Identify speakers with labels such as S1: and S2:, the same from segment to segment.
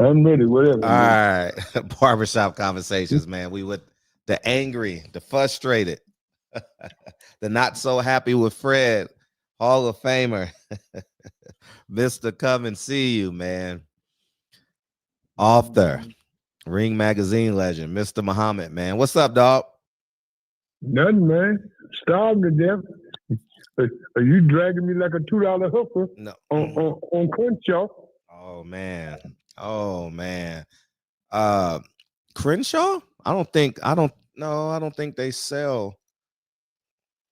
S1: I'm ready, whatever.
S2: All right. Barbershop conversations, man. We with the angry, the frustrated, the not so happy with Fred, Hall of Famer, Mr. Come and See You, man. Author, Ring Magazine legend, Mr. Muhammad, man. What's up, dog?
S1: Nothing, man. Starving to death. Are you dragging me like a $2 hooker
S2: No.
S1: on Crenshaw?
S2: Oh man. Oh man. Crenshaw? I don't think they sell.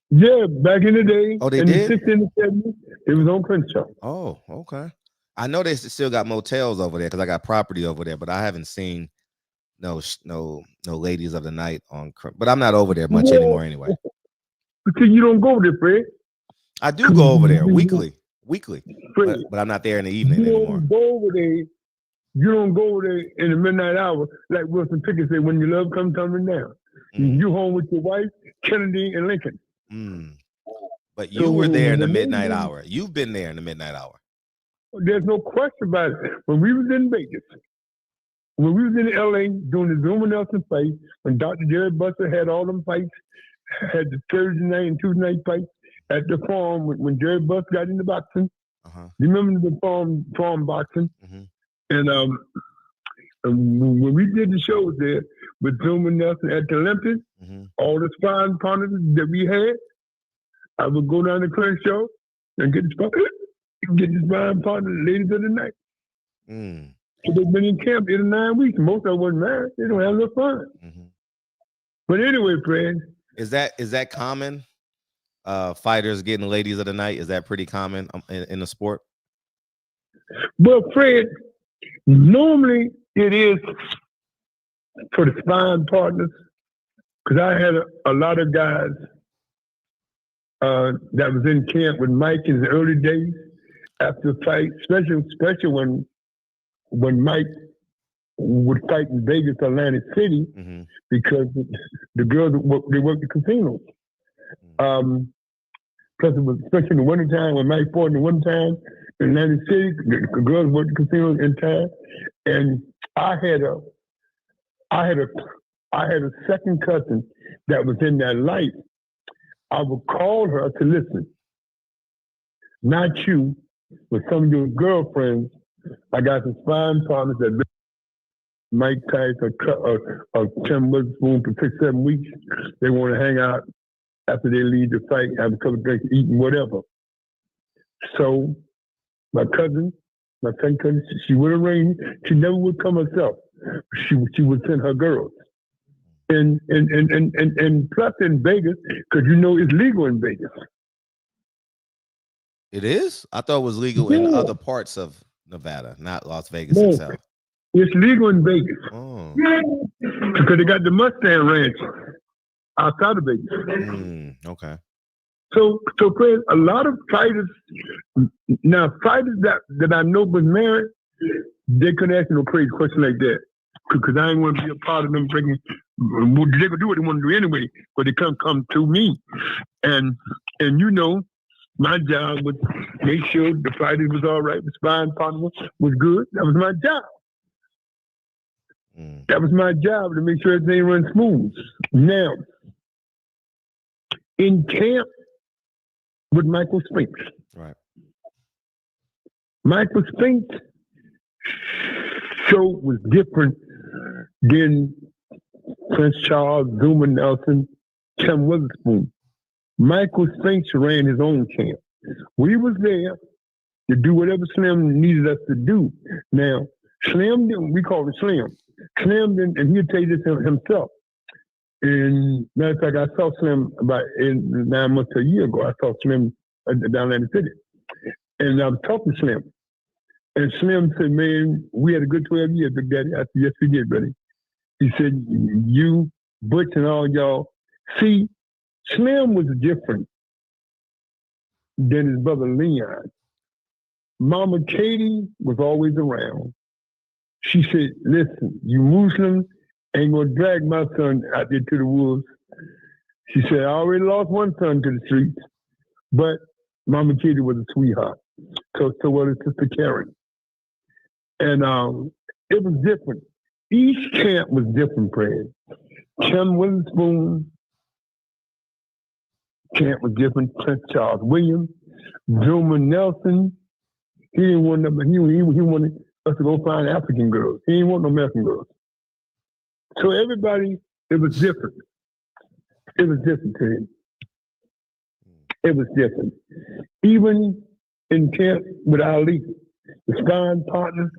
S1: Yeah, back in the day.
S2: Oh, they
S1: in
S2: did?
S1: the 60s and the 70s, it was on Crenshaw.
S2: Oh, okay. I know they still got motels over there because I got property over there, but I haven't seen no ladies of the night on. But I'm not over there much anymore anyway.
S1: Because you don't go there, Fred.
S2: I do go over there weekly, but I'm not there in the evening anymore.
S1: You don't go over there in the midnight hour like Wilson Pickett said, when your love comes tumbling down. You home with your wife, Kennedy, and Lincoln.
S2: But you were there in the midnight hour. You've been there in the midnight hour.
S1: There's no question about it. When we was in Vegas, when we was in L.A. doing the Zuma Nelson fight, when Dr. Jerry Buster had all them fights, had the Thursday night and Tuesday night fights at the farm when Jerry Buster got into boxing. You remember the farm boxing? And when we did the shows there with Zuma Nelson at the Olympics, all the sparring partners that we had, I would go down to Crenshaw and get the sparring partners, ladies of the night. So they've been in camp 8 or 9 weeks. Most of them wasn't married. They don't have no fun. But anyway, Fred.
S2: Is that common? Fighters getting ladies of the night, is that pretty common in the sport?
S1: Well, Fred, normally it is for the sparring partners, because I had a lot of guys that was in camp with Mike in the early days after the fight, especially when Mike would fight in Vegas, Atlantic City, because the girls they worked the casinos. Plus, it was especially in the wintertime when Mike fought in the wintertime in Atlantic City, the girls worked the casinos in time, and I had a second cousin that was in that life. I would call her to listen. Not you, but some of your girlfriends. I got some sparring partners that Mike Tyson or Tim Witherspoon for 6-7 weeks. They want to hang out after they leave the fight, have a couple of drinks, eating whatever. So my second cousin, she would arrange. She never would come herself. She would send her girls. And plus in Vegas, because it's legal in Vegas.
S2: It is? I thought it was legal in other parts of Nevada, not Las Vegas itself.
S1: It's legal in Vegas. Because they got the Mustang Ranch outside of Vegas.
S2: Okay.
S1: So Fred, a lot of fighters that I know was married, they couldn't ask no crazy question like that. Because I ain't want to be a part of them thinking, they could do what they want to do anyway, but they come to me. And my job was make sure the fighters was all right, the sparring partner was good. That was my job. That was my job, to make sure everything runs smooth. Now, in camp with Michael Spinks.
S2: Right.
S1: Michael Spinks' show was different than Prince Charles, Zuma Nelson, Tim Witherspoon. Michael Spinks ran his own camp. We was there to do whatever Slim needed us to do. Now, Slim, we call it Slim. Slim, and he'll tell you this himself. And matter of fact, I saw Slim about 9 months to a year ago. I saw Slim down in the city. And I was talking to Slim. And Slim said, man, we had a good 12 years, Big Daddy. I said, yes, we did, buddy. He said, you, Butch, and all y'all. See, Slim was different than his brother Leon. Mama Katie was always around. She said, listen, you Muslims ain't gonna drag my son out there to the wolves. She said, I already lost one son to the streets, but Mama Katie was a sweetheart. So was his Sister Karen. And It was different. Each camp was different, Fred. Tim Witherspoon camp was different. Prince Charles Williams, Truman Nelson. He didn't want them. He wanted us to go find African girls. He didn't want no American girls. So everybody, it was different. It was different to him. It was different. Even in camp with Ali, the sparring partners,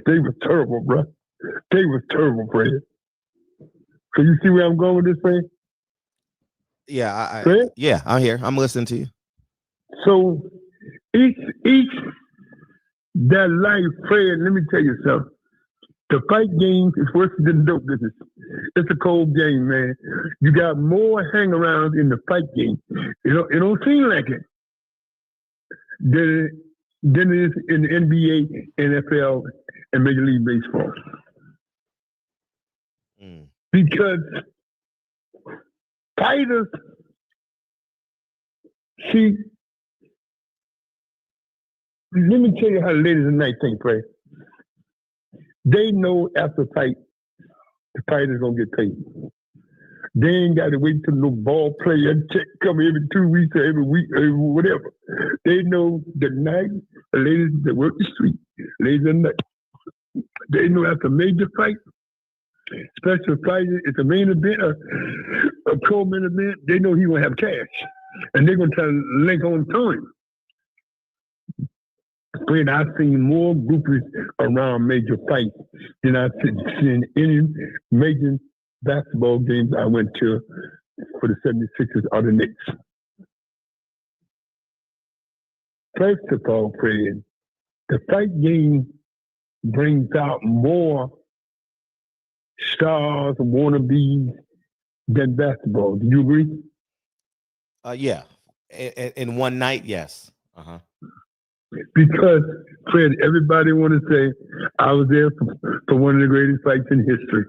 S1: they were terrible, bro. They were terrible, Fred. So you see where I'm going with this, Fred?
S2: Yeah,
S1: Fred?
S2: Yeah, I'm here. I'm listening to you.
S1: So each that life, Fred, let me tell you something. The fight game is worse than the dope business. It's a cold game, man. You got more hang-arounds in the fight game. It don't seem like it. Than it is in the NBA, NFL, and Major League Baseball. Because fighters, see, let me tell you how the ladies tonight think, Fred. They know after fight, the fighter's gonna get paid. They ain't got to wait till no ball player check come every 2 weeks or every week or whatever. They know the night, the ladies that work the street, ladies at night. They know after a major fight, special fight, it's a main event, a co-main event, they know he gonna have cash. And they're gonna try to link on to him. Fred, I've seen more groupies around major fights than I've seen any major basketball games I went to for the 76ers or the Knicks. First of all, Fred, the fight game brings out more stars, wannabes than basketball. Do you agree?
S2: Yeah. In one night, yes. Uh-huh.
S1: Because, Fred, everybody want to say, I was there for one of the greatest fights in history.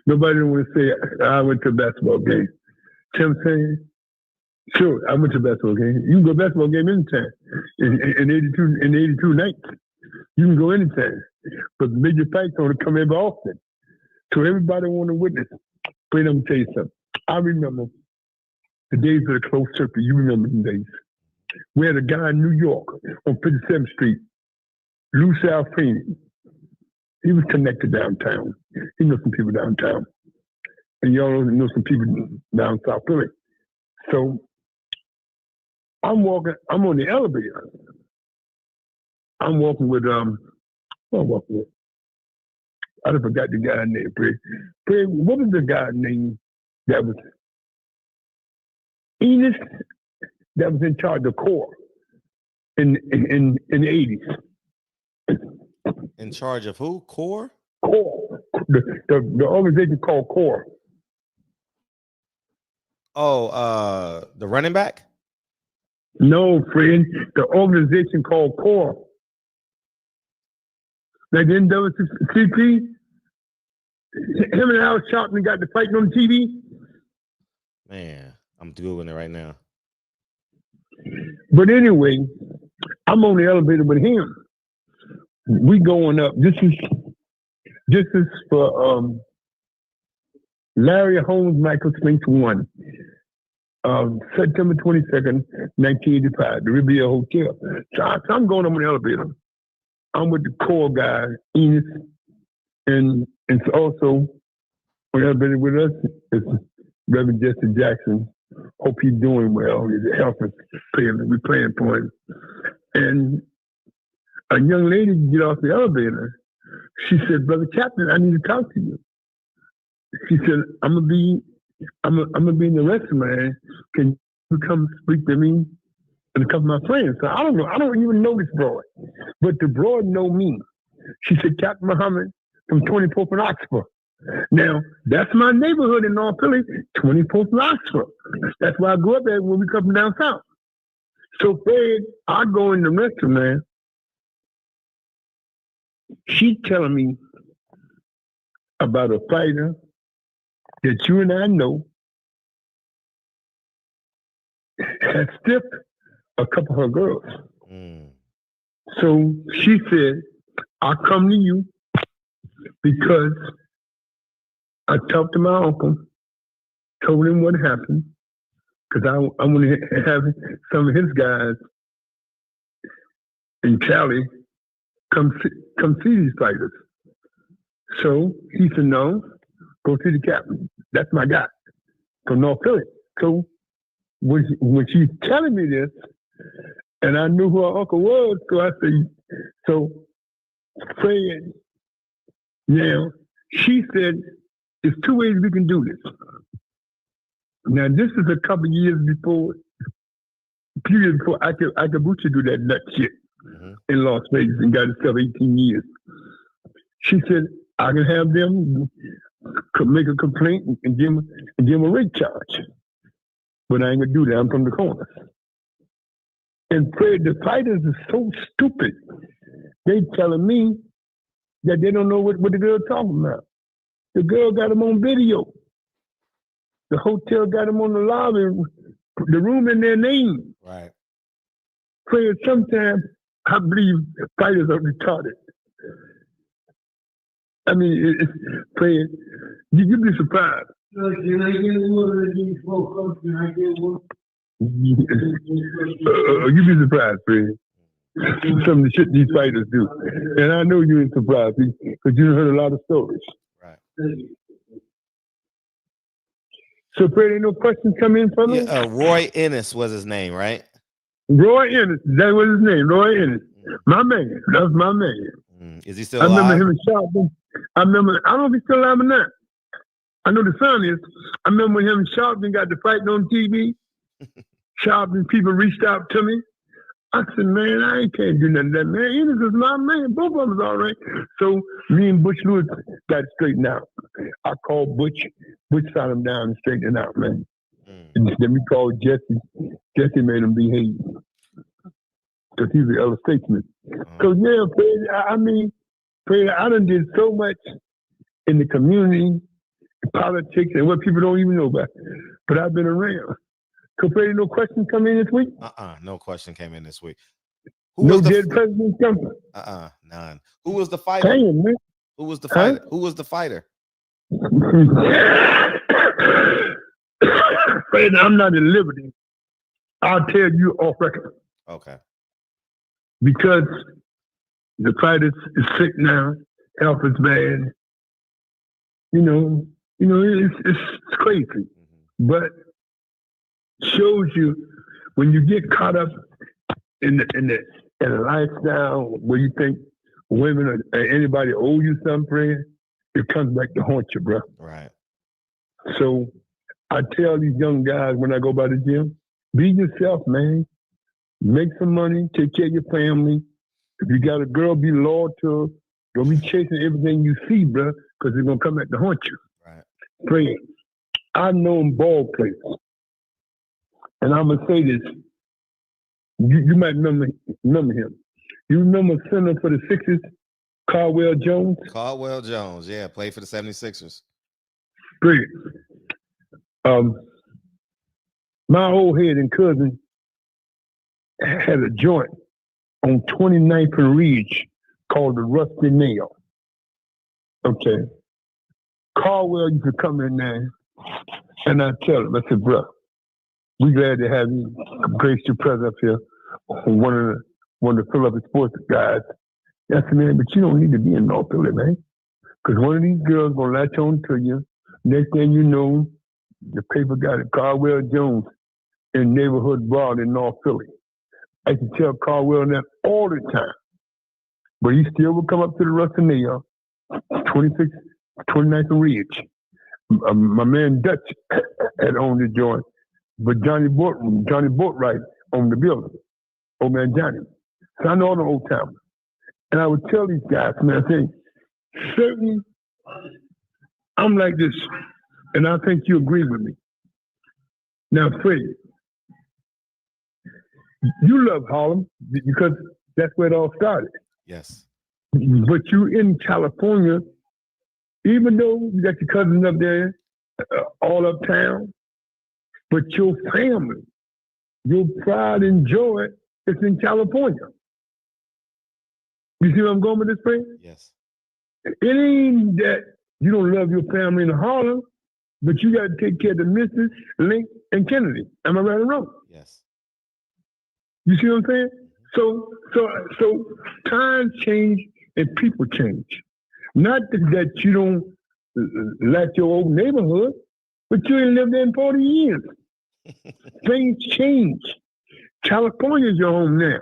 S1: Nobody want to say, I went to a basketball game. See what I'm saying? Sure, I went to a basketball game. You can go to a basketball game anytime. In 82 nights, you can go anytime. But major fights don't come every often. So everybody want to witness. Wait, I'm going to tell you something. I remember the days of the closed circuit. You remember the days. We had a guy in New York on 57th Street, Lou Salfini. He was connected downtown. He knew some people downtown. And y'all know some people down South Philly. So I'm on the elevator. I'm walking with, I just forgot the guy's name, Fred. Fred, what was the guy's name that was Enos? That was in charge of CORE in the 80s.
S2: In charge of who? CORE?
S1: CORE. The organization called CORE.
S2: Oh, the running back?
S1: No, friend. The organization called CORE. Like the NAACP. Him and Al Sharpton got the fighting on TV.
S2: Man, I'm Googling it right now.
S1: But anyway, I'm on the elevator with him. We going up. This is for Larry Holmes Michael Spinks 1. September 22nd, 1985, the Riviera Hotel. So I'm going up on the elevator. I'm with the CORE guy, Enos, and it's also on the elevator with us is Reverend Jesse Jackson. Hope he's doing well. His health is failing. We're praying for him. And a young lady get off the elevator. She said, "Brother Captain, I need to talk to you." She said, I'm gonna be in the restaurant, man. Can you come speak to me and a couple of my friends? So I don't know. I don't even know this broad, but the broad know me. She said, Captain Muhammad from 24th and Oxford. Now, that's my neighborhood in North Philly, 24th and Oxford. That's where I grew up at when we come from down south. So, Fred, I go in the restaurant, man. She's telling me about a fighter that you and I know has stiffed a couple of her girls. So she said, I'll come to you because I talked to my uncle, told him what happened, because I want to have some of his guys in Cali come see these fighters. So he said, no, go see the captain. That's my guy from North Philly. So when she's telling me this, and I knew who her uncle was, so I said, so Fred, now, she said, there's two ways we can do this. Now, this is a couple years before, a few years before Akabuchi do that nut shit in Las Vegas and got himself 18 years. She said, I can have them make a complaint and give them a rape charge. But I ain't gonna do that, I'm from the corner. And Fred, the fighters are so stupid. They telling me that they don't know what the girl talking about. The girl got them on video. The hotel got them on the lobby, the room in their name.
S2: Right.
S1: Fred, sometimes I believe fighters are retarded. I mean, Fred, you'd be surprised.
S3: Can I get one of these folks? Can I get one?
S1: You'd be surprised, Fred. Some of the shit these fighters do. And I know you ain't surprised because you heard a lot of stories.
S2: Right.
S1: So, Fred, ain't no questions come in from him?
S2: Yeah, Roy Ennis was his name, right?
S1: Roy Ennis. That was his name, Roy Ennis. My man. That's my man.
S2: Is he still alive?
S1: I remember him in Charleston. I don't know if he's still alive or not. I know the son is. I remember when him and Charleston got the fight on TV. Charleston people reached out to me. I said, man, I can't do nothing to that man. Ennis is my man. Both of them is all right. So me and Butch Lewis got it straightened out. I called Butch. Butch sat him down and straightened it out, man. And then we called Jesse. Jesse made him behave. Because he's the elder statesman. So yeah, Fred, Fred, I done did so much in the community, in politics, and what people don't even know about. But I've been around. So, Fred, no question come in this week?
S2: No question came in this week.
S1: No dead president coming?
S2: None. Who was the fighter?
S1: Damn, man.
S2: Who was the fighter? Who was the fighter?
S1: Fred, I'm not at liberty. I'll tell you off record.
S2: Okay.
S1: Because the fighter is sick now, health is bad. It's crazy. But shows you when you get caught up in a lifestyle where you think women or anybody owe you something, it comes back to haunt you, bro.
S2: Right.
S1: So I tell these young guys when I go by the gym, be yourself, man. Make some money, take care of your family. If you got a girl, be loyal to her. Don't be chasing everything you see, bro, because it's going to come back to haunt you.
S2: Right.
S1: Friend, I know him ball players. And I'm going to say this. You might remember him. You remember center for the Sixers, Caldwell Jones?
S2: Caldwell Jones, yeah, played for the 76ers.
S1: Great. My old head and cousin had a joint on 29th and Ridge called the Rusty Nail. Okay. Caldwell used to come in there, and I tell him, I said, bro, we glad to have you grace your presence up here. One of the Philadelphia sports guys. I said, man, but you don't need to be in North Philly, man. Because one of these girls going to latch on to you. Next thing you know, the paper got it, Caldwell Jones in neighborhood broad in North Philly. I used to tell Caldwell that all the time. But he still would come up to the Rusty Nail, 29th and Ridge. My man Dutch had owned the joint, but Johnny Boatwright owned the building. Old man Johnny. So I know all the old timers. And I would tell these guys, man, I say, I'm like this, and I think you agree with me. Now, Fred, you love Harlem because that's where it all started.
S2: Yes.
S1: But you in California, even though you got your cousins up there, all uptown, but your family, your pride and joy is in California. You see where I'm going with this, friend?
S2: Yes.
S1: It ain't that you don't love your family in Harlem, but you got to take care of the Mrs. Link and Kennedy. Am I right or wrong?
S2: Yes.
S1: You see what I'm saying? So times change and people change. Not that you don't like your old neighborhood, but you ain't lived there in 40 years. Things change. California's your home now.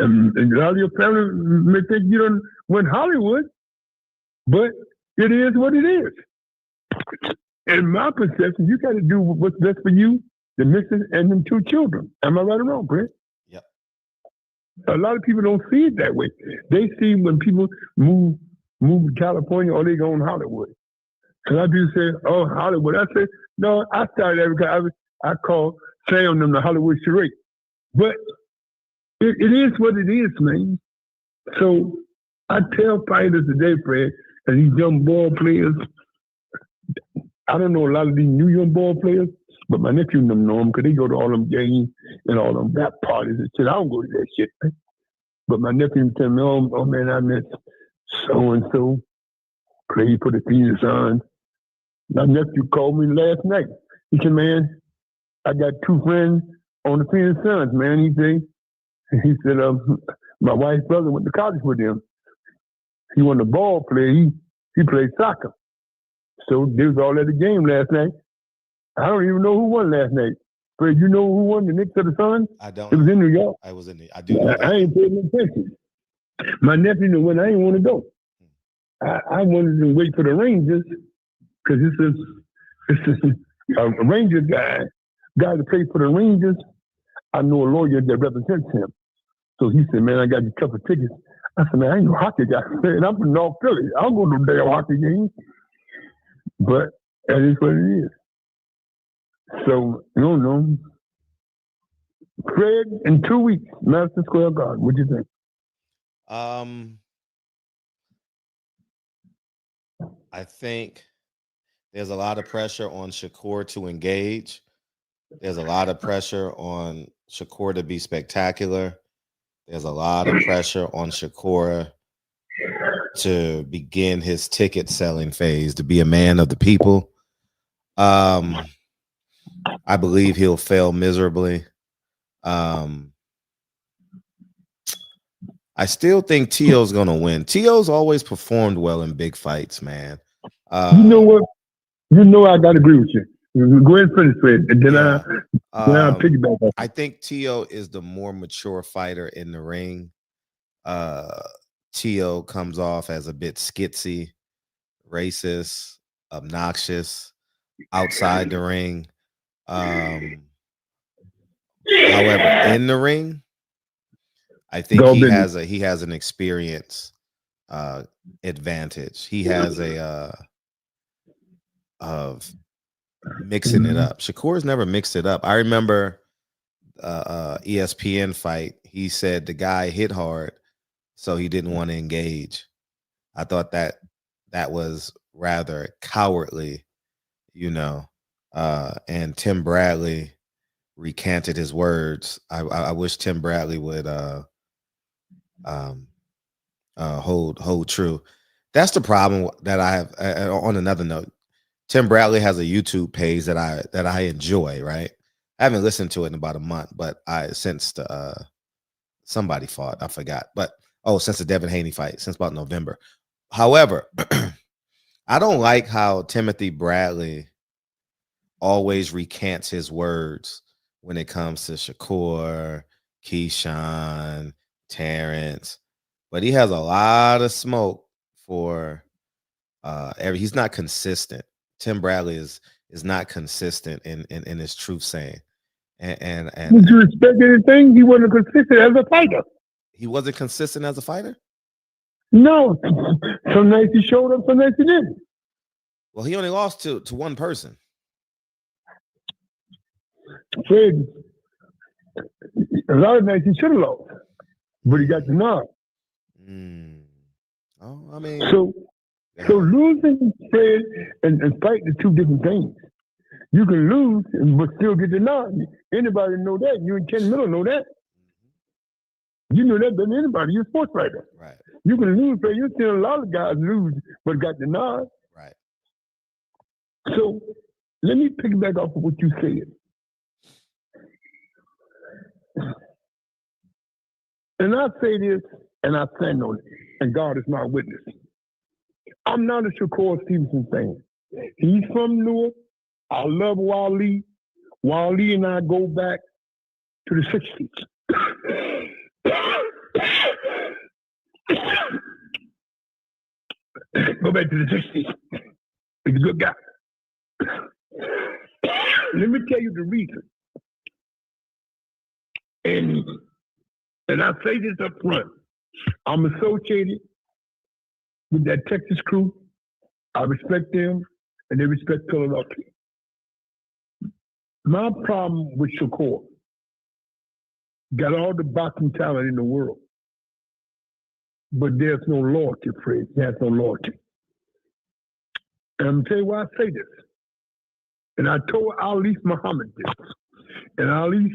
S1: A lot of your family may think you done went Hollywood, but it is what it is. In my perception, you got to do what's best for you, the missus, and them 2 children. Am I right or wrong, Brent?
S2: Yep.
S1: A lot of people don't see it that way. They see when people move to California or they go in Hollywood. A lot of people say, "Oh, Hollywood." I say, "No, I started that because I call Sam them the Hollywood charade." But it is what it is, man. So I tell fighters today, Fred, and these young ball players, I don't know a lot of these new young ball players, but my nephew and them know them because they go to all them games and all them rap parties and shit. I don't go to that shit, man. But my nephew tell me, oh man, I met so-and-so, played for the Phoenix Suns. My nephew called me last night. He said, man, I got 2 friends on the Phoenix Suns, man. He said, my wife's brother went to college with him. He wasn't a ball player. He played soccer. So they was all at the game last night. I don't even know who won last night. Fred, you know who won the Knicks or the Suns?
S2: I don't.
S1: It was in New York.
S2: I do know that.
S1: I ain't paying no attention. My nephew knew when I didn't want to go. I wanted to wait for the Rangers because this is a Ranger guy that plays for the Rangers. I know a lawyer that represents him. So he said, man, I got a couple of tickets. I said, man, I ain't no hockey guy. Man, I'm from North Philly. I don't go to no damn hockey games. But that is what it is. So, no. Fred, in 2 weeks, Madison Square Garden. What do you think?
S2: I think there's a lot of pressure on Shakur to engage. There's a lot of pressure on Shakur to be spectacular. There's a lot of pressure on Shakur to begin his ticket selling phase, to be a man of the people. I believe he'll fail miserably. I still think T.O.'s going to win. T.O.'s always performed well in big fights, man.
S1: You know what? You know I got to agree with you. Go ahead and finish, Fred, and then I'll piggyback off.
S2: I think T.O. is the more mature fighter in the ring. T.O. comes off as a bit skitsy, racist, obnoxious outside the ring. However, in the ring, I think he has an experience advantage. He has a of mixing it up. Shakur's never mixed it up. I remember ESPN fight. He said the guy hit hard, so he didn't want to engage. I thought that was rather cowardly, and Tim Bradley recanted his words. I wish Tim Bradley would hold true. That's the problem that I have. On another note, Tim Bradley has a YouTube page that I enjoy. Right, I haven't listened to it in about a month, but since somebody fought, I forgot. But since the Devin Haney fight, since about November. However, I don't like how Timothy Bradley always recants his words when it comes to Shakur, Keyshawn, Terrence, but he has a lot of smoke for he's not consistent. Tim Bradley is not consistent in his truth saying. And
S1: would you expect anything? He wasn't consistent as a fighter.
S2: He wasn't consistent as a fighter?
S1: No. Some nights he showed up, some nights he didn't.
S2: Well, he only lost to one person.
S1: Fred, a lot of nights he should have lost, but he got the nod.
S2: Oh, I mean,
S1: so losing, Fred, and fighting are 2 different things. You can lose but still get the nod. Anybody know that? You and Ken Miller know that. You know that better than anybody. You're a sports writer.
S2: Right.
S1: You can lose, but you've seen a lot of guys lose, but got the nod.
S2: Right.
S1: So let me pick back off of what you said. And I say this, and I stand on it, and God is my witness. I'm not a Shakur Stevenson fan. He's from Newark. I love Wally. Wally and I go back to the 60s. Go back to the 60s. He's a good guy. Let me tell you the reason. And I say this up front. I'm associated with that Texas crew. I respect them, and they respect Philadelphia. My problem with Shakur, got all the boxing talent in the world, but there's no loyalty, Fred. He has no loyalty. And I'm going to tell you why I say this. And I told Ali Muhammad this. And Ali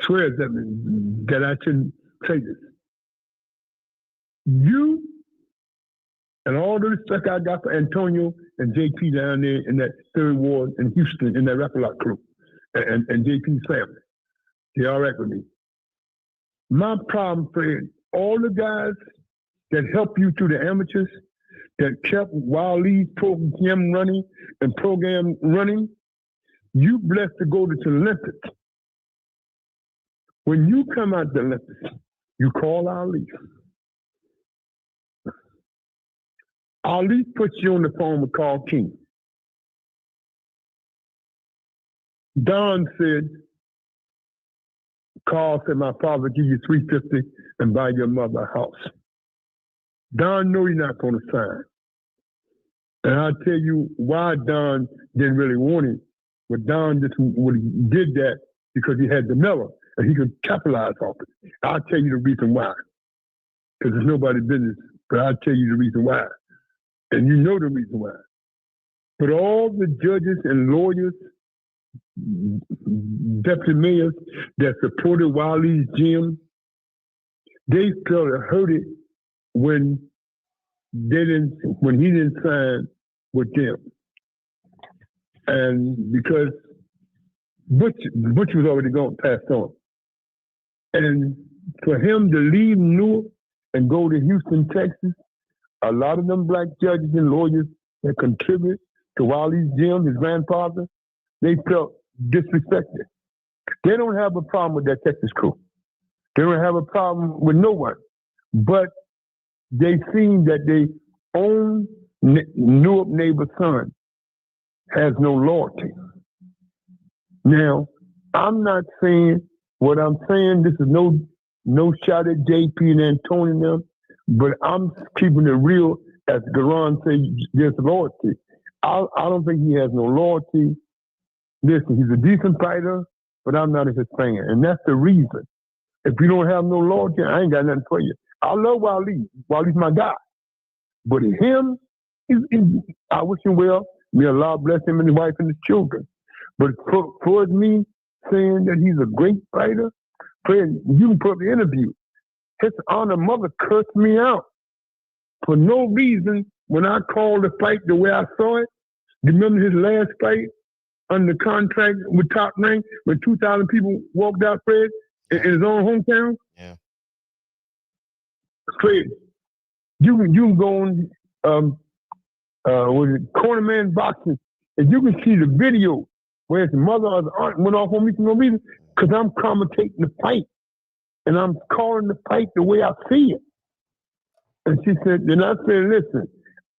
S1: swears at me that I shouldn't say this. You, and all the respect I got for Antonio and JP down there in that third ward in Houston, in that Rapalot crew, and JP's family, they all right with me. My problem, Fred, all the guys that helped you through the amateurs, that kept Waleed's program running and program running, you blessed to go to the Olympics. When you come out the Olympics, you call Ali. Ali puts you on the phone with Carl King. Don said, Carl said, my father give you $350 and buy your mother a house. Don knew you're not going to sign. And I'll tell you why Don didn't really want it. But Don just did that because he had the Miller and he could capitalize off it. I'll tell you the reason why. Because it's nobody's business, but I'll tell you the reason why. And you know the reason why. But all the judges and lawyers, deputy mayors that supported Waleed's gym, they felt it hurt it when he didn't sign with them. And because Butch was already gone, passed on. And for him to leave Newark and go to Houston, Texas, a lot of them black judges and lawyers that contribute to Waleed's gym, his grandfather, they felt disrespected. They don't have a problem with that Texas crew. They don't have a problem with no one. But they seen that their own Newark neighbor's son has no loyalty. Now, I'm not saying what I'm saying. This is no shot at JP and Antonio, but I'm keeping it real. As Garon said, there's loyalty. I don't think he has no loyalty. Listen, he's a decent fighter, but I'm not a his fan. And that's the reason. If you don't have no loyalty, I ain't got nothing for you. I love Waleed. Waleed's my guy. But him, I wish him well. May Allah bless him and his wife and his children. But for me saying that he's a great fighter, you can put the interview. His honor mother cursed me out for no reason when I called the fight the way I saw it. Remember his last fight under contract with Top Rank when 2,000 people walked out, Fred, in his own hometown?
S2: Yeah.
S1: Fred, you can go on Corner Man Boxing and you can see the video where his mother or his aunt went off on me for no reason because I'm commentating the fight and I'm calling the fight the way I see it. And she said, then I said, listen,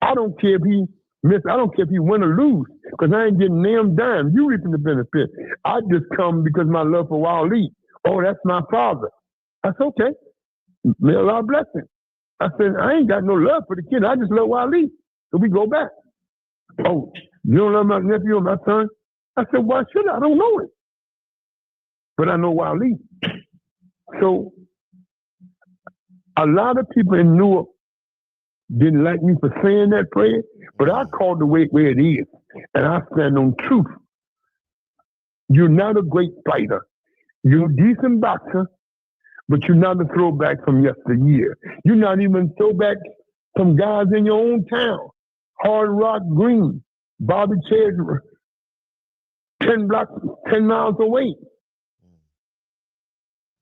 S1: I don't care if he miss, I don't care if he win or lose because I ain't getting damn dime. You reaping the benefit. I just come because my love for Waleed. Oh, that's my father. I said, okay. May Allah bless him. I said, I ain't got no love for the kid. I just love Waleed. So we go back. Oh, you don't love my nephew or my son? I said, why should I? I don't know it. But I know Waleed. So a lot of people in Newark didn't like me for saying that prayer, but I called the way it is. And I stand on truth. You're not a great fighter. You're a decent boxer, but you're not a throwback from yesteryear. You're not even a throwback from guys in your own town. Hard Rock Green, Bobby Chadwick, 10 miles away.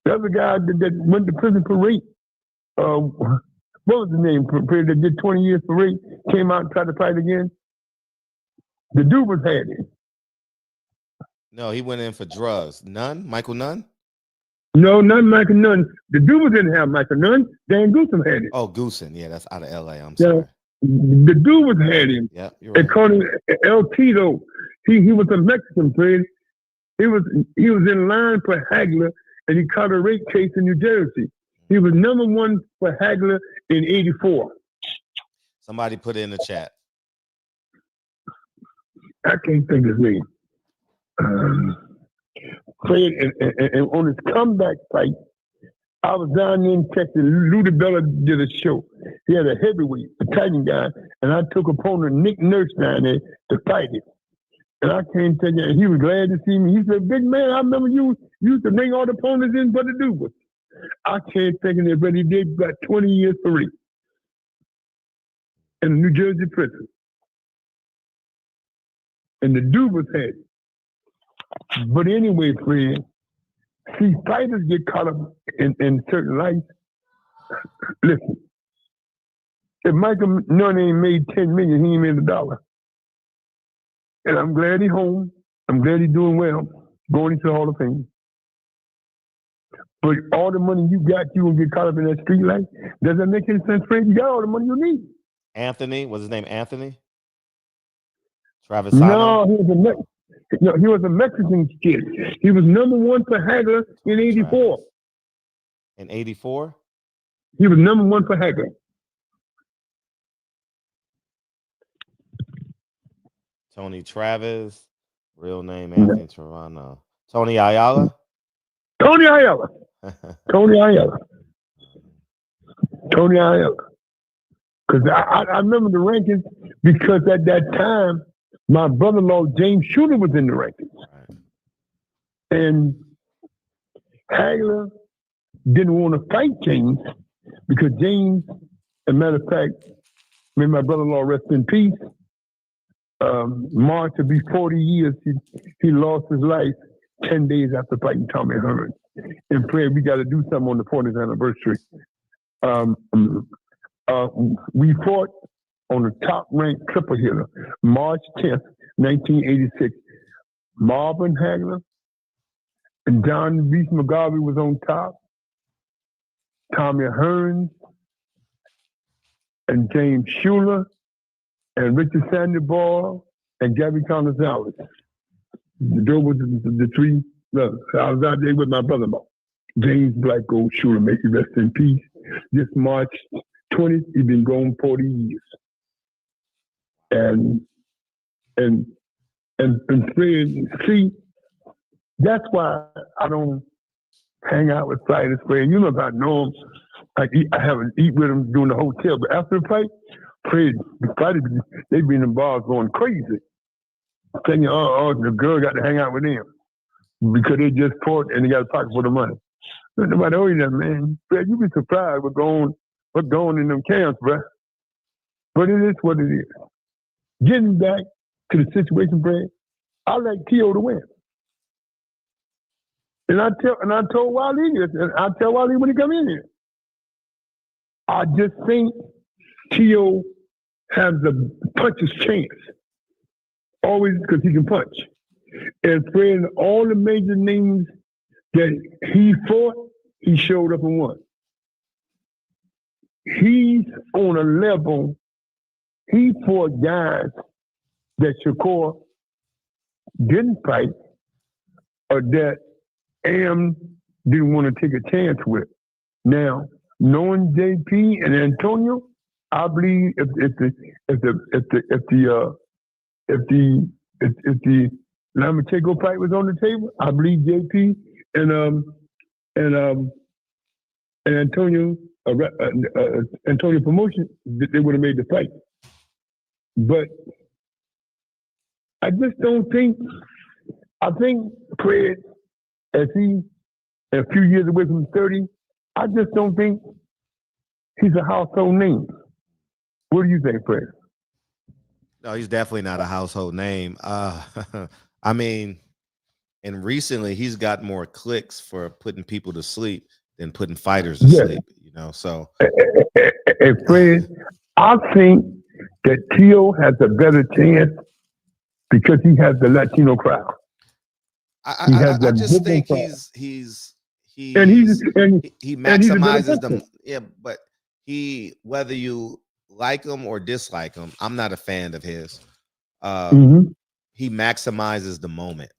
S1: The other guy that went to prison for rape, what was his name? That did 20 years for rape, came out and tried to fight again. The dude was had it.
S2: No, he went in for drugs. Michael Nunn?
S1: No, not Michael Nunn. The dude was in here, Michael Nunn. Dan Goosen had it.
S2: Oh, Goosen. Yeah, that's out of L.A. I'm sorry.
S1: The dude was had him.
S2: Yeah, you're right.
S1: According to El Tito, he was a Mexican, Fred. He was in line for Hagler, and he caught a rape case in New Jersey. He was number one for Hagler in '84.
S2: Somebody put it in the chat.
S1: I can't think of his name. Fred, and on his comeback fight, I was down there in Texas. Ludi Bella did a show. He had a heavyweight, a Titan guy, and I took opponent Nick Nurse down there to fight him. And I can't tell you, and he was glad to see me. He said, "Big man, I remember you used to bring all the opponents in for the dude." I can't think of it, but he did got 20 years for rape in a New Jersey prison. And the dude was had. But anyway, Fred, see, fighters get caught up in certain lights. Listen, if Michael Nunn ain't made $10 million, he ain't made $1. And I'm glad he's home. I'm glad he's doing well, going into the Hall of Fame. But all the money you got, you gonna get caught up in that street light? Does that make any sense, Fred? You got all the money you need.
S2: Anthony, was his name Anthony? Travis?
S1: No, he was a Mexican kid. He was number one for Hagler in '84.
S2: In '84?
S1: He was number one for Hagler.
S2: Tony Travis, real name Anthony Toronto. Tony Ayala?
S1: Tony Ayala. Tony Ayala. Tony Ayala. Because I remember the rankings because at that time, my brother-in-law, James Shooter, was in the rankings.
S2: Right.
S1: And Hagler didn't want to fight James because James, as a matter of fact, may my brother-in-law rest in peace, March to be 40 years, he lost his life 10 days after fighting Tommy Hearns. And Fred, we got to do something on the 40th anniversary. We fought on the top-ranked triple hitter, March 10th, 1986. Marvin Hagler and John Reese McGarvey was on top. Tommy Hearns and James Schuler and Richard Sandoval and Gabby Gonzalez. Those were the three brothers. I was out there with my brother-in-law, James Black Gold Schuler, may he rest in peace. This March 20th, he's been gone 40 years. And Fred, see, that's why I don't hang out with fighters, Fred. You know, if I know them, I haven't eat with them during the hotel, but after the fight, Fred, the fighters, they be in the bars going crazy. Thinking, the girl got to hang out with them because they just fought and they got a pocket for the money. Nobody owe you that, man. Fred, you be surprised what's going in them camps, bruh. But it is what it is. Getting back to the situation, Fred, I like T.O. to win. And I told Wally this, and I tell Wally when he come in here. I just think T.O. has the puncher's chance. Always because he can punch. And Fred, all the major names that he fought, he showed up and won. He's on a level, he fought guys that Shakur didn't fight or that Am didn't want to take a chance with. Now, knowing JP and Antonio, I believe if the Lomachenko fight was on the table, I believe JP and Antonio Antonio promotion, they would have made the fight. But I just don't think. I think Fred, as he a few years away from 30, I just don't think he's a household name. What do you think, Fred?
S2: No, he's definitely not a household name. I mean, and recently he's got more clicks for putting people to sleep than putting fighters to sleep. You know, so.
S1: And Fred, I think that Teo has a better chance because he has the Latino crowd.
S2: I just think he maximizes them. Yeah, but whether you like him or dislike him, I'm not a fan of his. He maximizes the moment.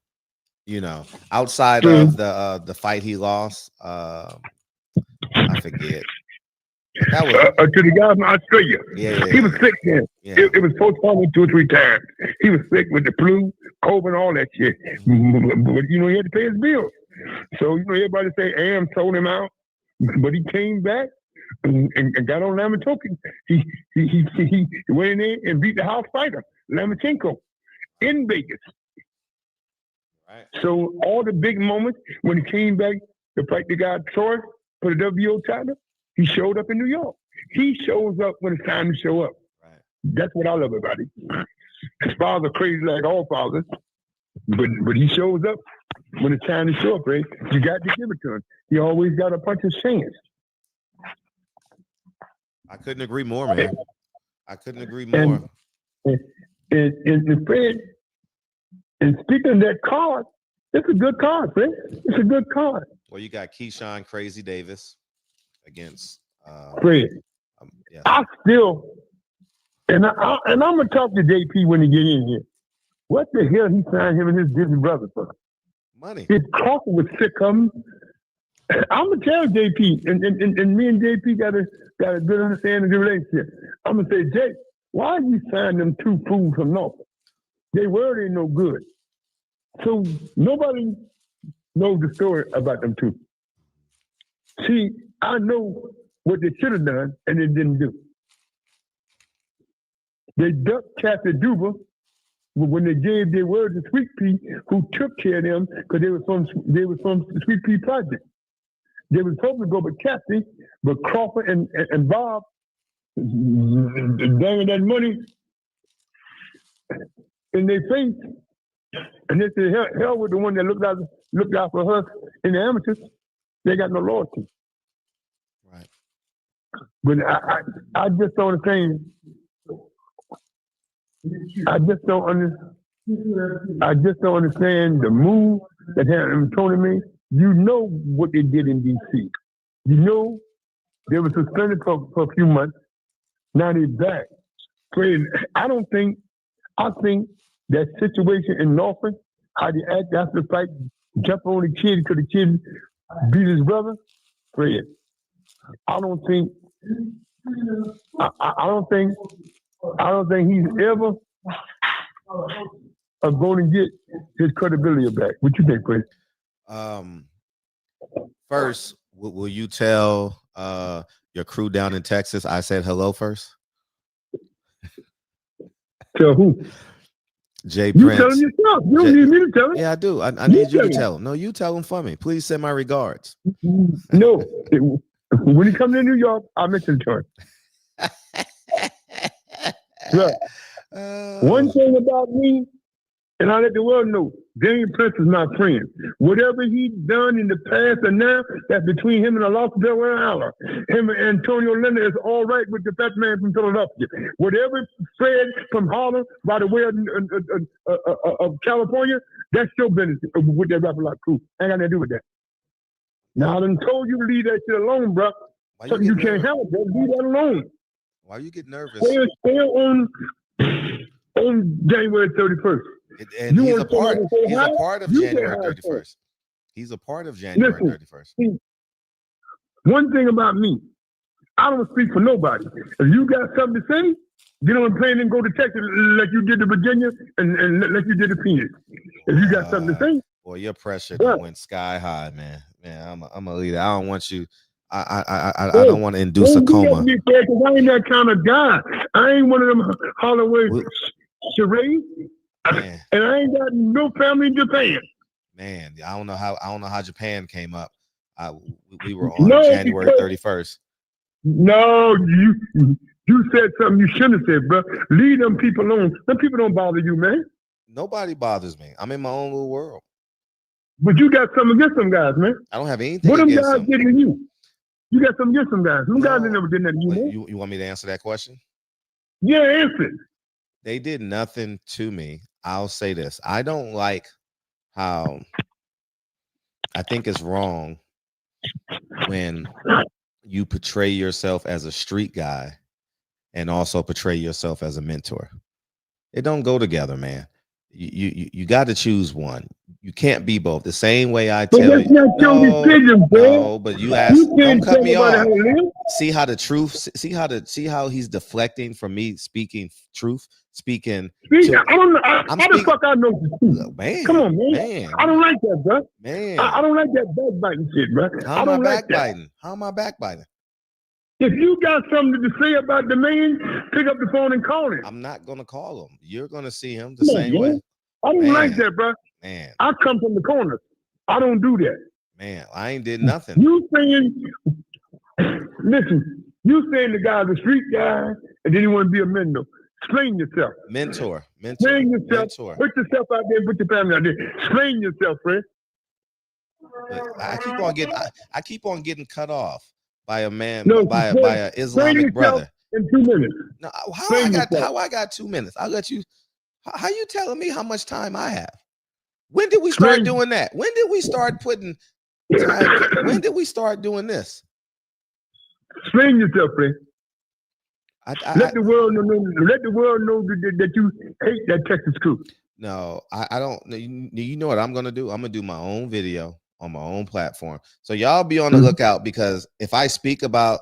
S2: You know, outside of the fight he lost, I forget. That was
S1: to the guy from Australia.
S2: Yeah.
S1: He was sick then. Yeah. It was postponed 2 or 3 times. He was sick with the flu, COVID, and all that shit. But he had to pay his bills. So everybody say Am sold him out, but he came back and got on Lafontant. He went in there and beat the house fighter Lomachenko in Vegas.
S2: Right.
S1: So all the big moments when he came back to fight the guy Troy for the WO title, he showed up in New York. He shows up when it's time to show up.
S2: Right.
S1: That's what I love about him. His father crazy like all fathers, but he shows up when it's time to show up, right? You got to give it to him. He always got a punch his chance.
S2: I couldn't agree more, man. I couldn't agree more.
S1: And Fred, and speaking of that card, it's a good card, Fred. It's a good card.
S2: Well, you got Keyshawn Crazy Davis against
S1: Fred.
S2: Yeah.
S1: I still, and I'm gonna talk to JP when he get in here. What the hell he signed him and his Disney brother for?
S2: Money.
S1: His coffee was sick coming. I'm gonna tell JP, and me and JP got a good understanding of the relationship. I'm gonna say, Jake, why you sign them 2 fools from Norfolk? They word ain't no good. So nobody knows the story about them 2. See, I know what they should have done, and they didn't do. They ducked Kathy Duba when they gave their word to Sweet Pea, who took care of them because they were from the Sweet Pea Project. They were supposed to go with Kathy, but Crawford and Bob, dangling that money in their face, and they said, hell with the one that looked out for us in the amateurs. They got no loyalty.
S2: Right.
S1: But I just don't understand. I just don't understand the move that happened Tony made. You know what they did in D.C. You know they were suspended for a few months. Now they're back. I think that situation in Norfolk, how they act after the fight, jump on the kid because the kid beat his brother. Fred, I don't think he's ever going to get his credibility back. What you think, Fred?
S2: First, will you tell your crew down in Texas I said hello first?
S1: Tell who?
S2: Jay
S1: You
S2: Prince.
S1: tell him yourself. You don't need me to tell him.
S2: Yeah, I do. I need you to tell him. No, you tell him for me. Please send my regards.
S1: No. When he comes to New York, I'll mention to him. Look, one thing about me, and I let the world know, James Prince is my friend. Whatever he's done in the past and now, that's between him and the Los Delaware Howler. Him and Antonio Linda is all right with the fat man from Philadelphia. Whatever Fred from Harlem, by the way of California, that's your business with that rapper like crew. Ain't got nothing to do with that. Now, I done told you to leave that shit alone, bro. Something you can't help, bro. Leave that alone.
S2: Why you get nervous?
S1: Stay on January 31st.
S2: And he's a part of January 31st. He's a part of January 31st.
S1: See, one thing about me, I don't speak for nobody. If you got something to say, get on a plane and go to Texas like you did to Virginia and like you did to Phoenix. If you got something to say.
S2: Boy, your pressure went sky high, man. Man, I'm a leader. I don't want you. I don't want to induce a coma.
S1: I ain't that kind of guy. I ain't one of them Holloway charades. Man. And I ain't got no family in Japan.
S2: Man, I don't know how Japan came up. We were on
S1: No,
S2: January 31st.
S1: No, you said something you shouldn't have said, bro. Leave them people alone. Them people don't bother you, man.
S2: Nobody bothers me. I'm in my own little world.
S1: But you got something against them guys, man.
S2: I don't have anything
S1: What them
S2: against
S1: guys
S2: them.
S1: did to you? You got something against them guys. Them guys
S2: No.
S1: ain't never did nothing to you, man.
S2: You want me to answer that question?
S1: Yeah, answer it.
S2: They did nothing to me. I'll say this. I don't like how I think it's wrong when you portray yourself as a street guy and also portray yourself as a mentor. It don't go together, man. You got to choose one. You can't be both. The same way I tell you.
S1: Your decision,
S2: no, but you asked. Don't cut me off.
S1: How
S2: See how the truth. See how he's deflecting from me speaking truth. Speaking.
S1: I don't know. How the fuck I know the truth?
S2: Man,
S1: come on, man. I don't like that, bro.
S2: Man,
S1: I don't like that backbiting shit, bro.
S2: How am I backbiting? How am I backbiting?
S1: If you got something to say about the man, pick up the phone and call him.
S2: I'm not gonna call him. You're gonna see him the same way.
S1: I don't like that, bro.
S2: Man,
S1: I come from the corner. I don't do that.
S2: Man, I ain't did nothing.
S1: You saying, listen, you saying the guy's a street guy and then you want to be a mentor. Explain yourself.
S2: Mentor.
S1: Explain yourself.
S2: Mentor.
S1: Put yourself out there and put your family out there. Explain yourself, friend.
S2: I keep on getting cut off by a man,
S1: No,
S2: by an Islamic brother.
S1: In 2 minutes.
S2: No, how I got 2 minutes? I'll let you. How you telling me how much time I have? When did we start doing that? When did we start putting time? When did we start doing this?
S1: Explain yourself, friend. Let the world know. Let the world know that you hate that Texas crew.
S2: No, I don't. You know what I'm gonna do? I'm gonna do my own video on my own platform. So y'all be on the lookout, because if I speak about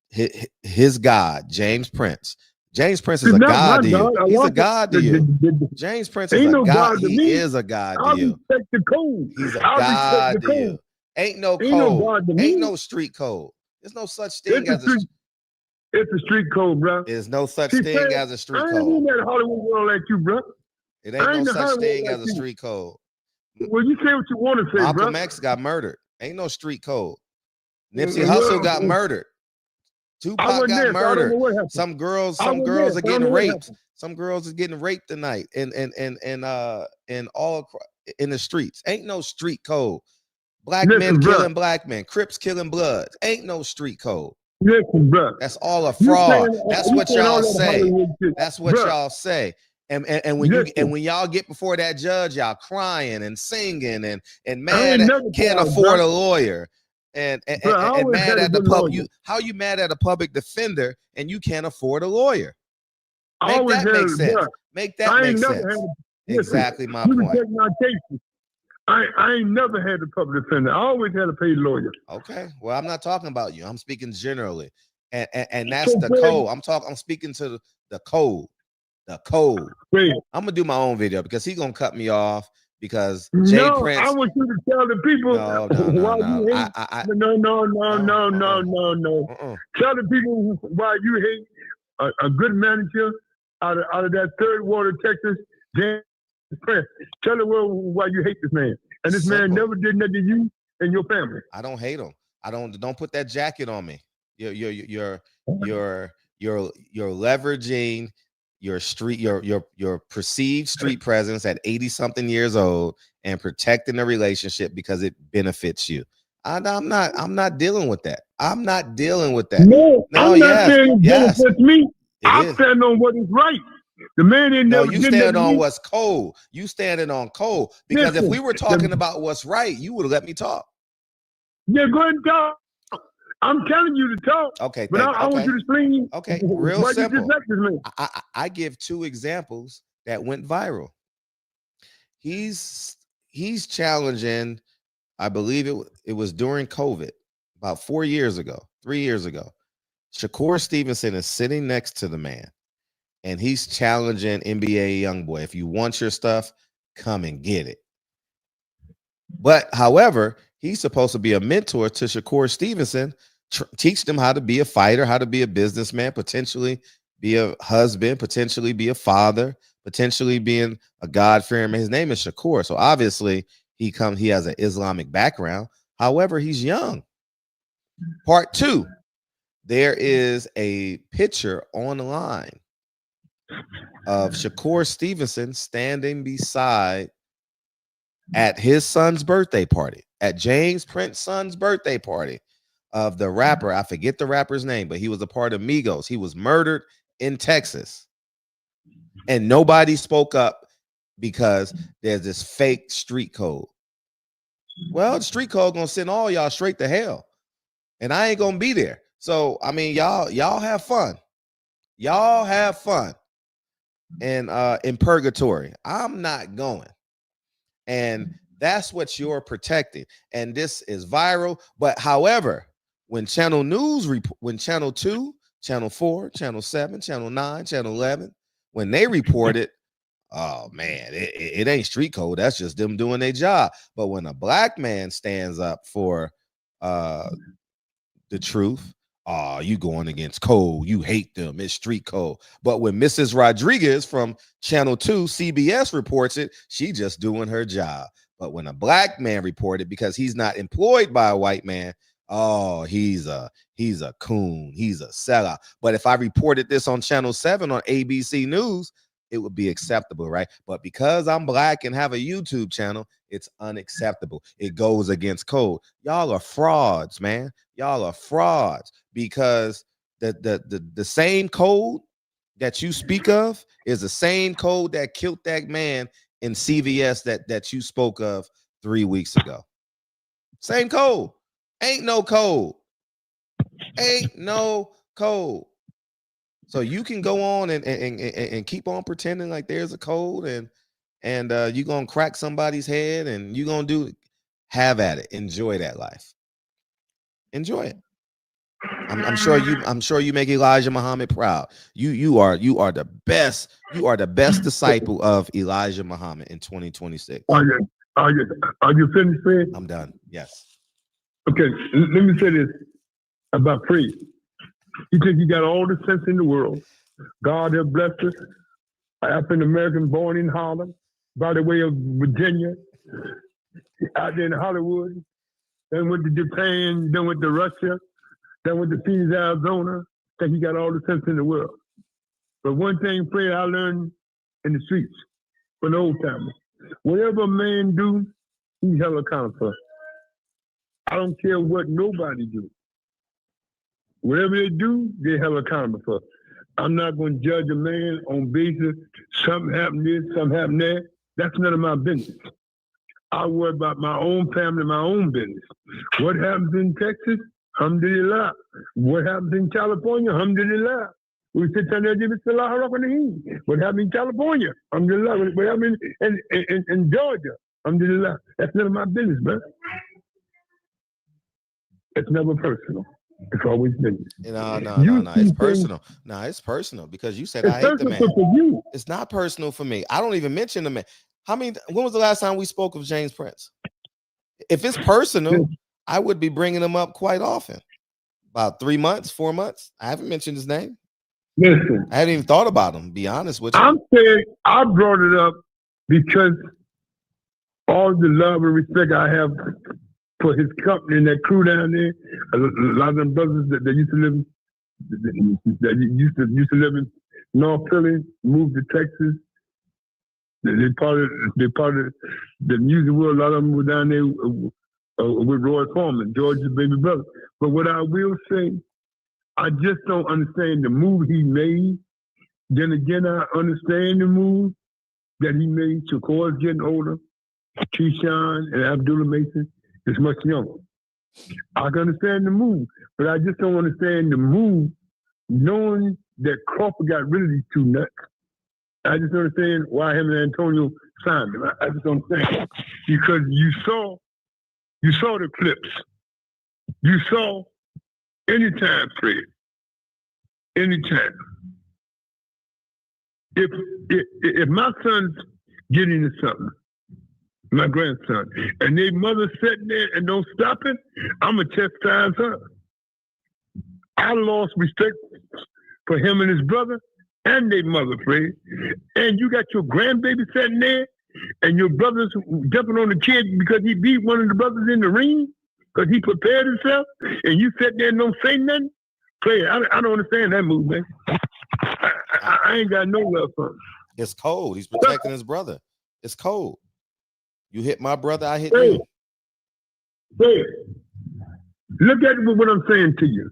S2: his God, James Prince is a god to you. He's a god to you. James Prince is a god. He is a god to you.
S1: Respect the code.
S2: He's a god to you. Ain't no code. Ain't no street code. There's no such thing as a.
S1: It's a street code, bro.
S2: There's no such thing as a street code.
S1: I ain't in that Hollywood world like you, bro.
S2: It ain't no such thing as a street code.
S1: Well, you say what you want to say, bro.
S2: Malcolm X got murdered. Ain't no street code. Nipsey Hussle got murdered. Tupac got murdered. Some girls are getting raped. Some girls are getting raped tonight, and all in the streets. Ain't no street code. Black men killing black men. Crips killing Bloods. Ain't no street code.
S1: Listen, bro.
S2: That's all a fraud. That's what y'all say. That's what y'all say. And when y'all get before that judge, y'all crying and singing and mad can't afford a lawyer. And mad at the public. How you mad at a public defender and you can't afford a lawyer? Make that make sense. Make that make sense. Exactly my point.
S1: I ain't never had a public defender. I always had a paid lawyer.
S2: Okay. Well, I'm not talking about you. I'm speaking generally. And that's the code. I'm speaking to the code. The code.
S1: Great.
S2: I'm gonna do my own video because he's gonna cut me off because Prince.
S1: I want you to tell the people why you hate. No. Tell the people why you hate a good manager out of that third water Texas, James Prince. Tell the world why you hate this man. And this man never did nothing to you and your family.
S2: I don't hate him. I don't put that jacket on me. You're leveraging your perceived street presence at 80-something years old and protecting the relationship because it benefits you. I'm not dealing with that. I'm not dealing with that.
S1: No, I'm not saying it benefits me. I stand on what is right. The man ain't never.
S2: No, you stand on what's cold. You standing on cold because if we were talking about what's right, you would have let me talk.
S1: Yeah, go ahead and talk. I'm telling you to talk.
S2: Okay,
S1: but I want you to explain.
S2: Okay, real simple. I give two examples that went viral. He's challenging. I believe it was during COVID, about 3 years ago. Shakur Stevenson is sitting next to the man, and he's challenging NBA YoungBoy. If you want your stuff, come and get it. But however, he's supposed to be a mentor to Shakur Stevenson, teach them how to be a fighter, how to be a businessman, potentially be a husband, potentially be a father, potentially being a God-fearing man. His name is Shakur. So obviously he has an Islamic background. However, he's young. Part 2, there is a picture online of Shakur Stevenson standing beside at his son's birthday party, at James Prince's son's birthday party, of the rapper. I forget the rapper's name, but he was a part of Migos. He was murdered in Texas. And nobody spoke up because there's this fake street code. Well, the street code gonna send all y'all straight to hell. And I ain't gonna be there. So I mean, y'all have fun. Y'all have fun. And in purgatory. I'm not going. And that's what you're protecting. And this is viral. But however, when Channel News, when Channel 2, Channel 4, Channel 7, Channel 9, Channel 11, when they report it, oh man, it ain't street code. That's just them doing their job. But when a black man stands up for the truth, oh, you going against code. You hate them. It's street code. But when Mrs. Rodriguez from Channel 2, CBS reports it, she just doing her job. But when a black man reported, because he's not employed by a white man, oh, he's a coon. He's a sellout. But if I reported this on Channel 7 on ABC News, it would be acceptable, right? But because I'm black and have a YouTube channel, it's unacceptable. It goes against code. Y'all are frauds, man. Y'all are frauds, because the same code that you speak of is the same code that killed that man in CVS that you spoke of 3 weeks ago. Same code. Ain't no code. Ain't no code. So you can go on and keep on pretending like there's a code and you're gonna crack somebody's head and you're gonna do it. Have at it. Enjoy that life. Enjoy it. I'm sure you make Elijah Muhammad proud. You are the best. You are the best disciple of Elijah Muhammad in 2026.
S1: Are you finished, Fred?
S2: I'm done. Yes.
S1: Okay, let me say this about Fred. He think he got all the sense in the world. God have blessed us. African American, born in Harlem, by the way of Virginia, out there in Hollywood. Then went to Japan, then went to Russia, then went to Phoenix, Arizona. Think he got all the sense in the world. But one thing, Fred, I learned in the streets from the old timers. Whatever a man do, he's held accountable for. I don't care what nobody do. Whatever they do, they held accountable for. I'm not going to judge a man on basis something happened this, something happened there. That's none of my business. I worry about my own family, my own business. What happens in Texas? Alhamdulillah. What happens in California? Alhamdulillah. We sit down there and give it to Allah. What happened in California? Alhamdulillah. What happened in Georgia? Alhamdulillah. That's none of my business, man. It's never personal. It's always business.
S2: No. It's personal. No, it's personal because you said I hate the man. It's not personal for me. I don't even mention the man. When was the last time we spoke of James Prince? If it's personal, I would be bringing him up quite often. About 3 months, 4 months. I haven't mentioned his name.
S1: Listen,
S2: I hadn't even thought about him, be honest with you.
S1: I'm saying I brought it up because all the love and respect I have for his company and that crew down there. A lot of them brothers that used to live in North Philly, moved to Texas. They part of the music world. A lot of them were down there with Roy Foreman, George's baby brother. But what I will say, I just don't understand the move he made. Then again, I understand the move that he made. Shakur's getting older. Keyshawn and Abdullah Mason is much younger. I can understand the move, but I just don't understand the move knowing that Crawford got rid of these two nuts. I just don't understand why him and Antonio signed them. I just don't understand. Because you saw the clips. You saw anytime, Fred. Anytime. If my son's getting into something, my grandson, and their mother sitting there and don't stop it, I'm going to chastise her. I lost respect for him and his brother and their mother, Fred. And you got your grandbaby sitting there and your brother's jumping on the kid because he beat one of the brothers in the ring. because he prepared himself, and you sit there and don't say nothing? Play, I don't understand that move, man. I ain't got no love for him.
S2: It's cold. He's protecting his brother. It's cold. You hit my brother, I hit
S1: Hey,
S2: you.
S1: hey, look at what I'm saying to you.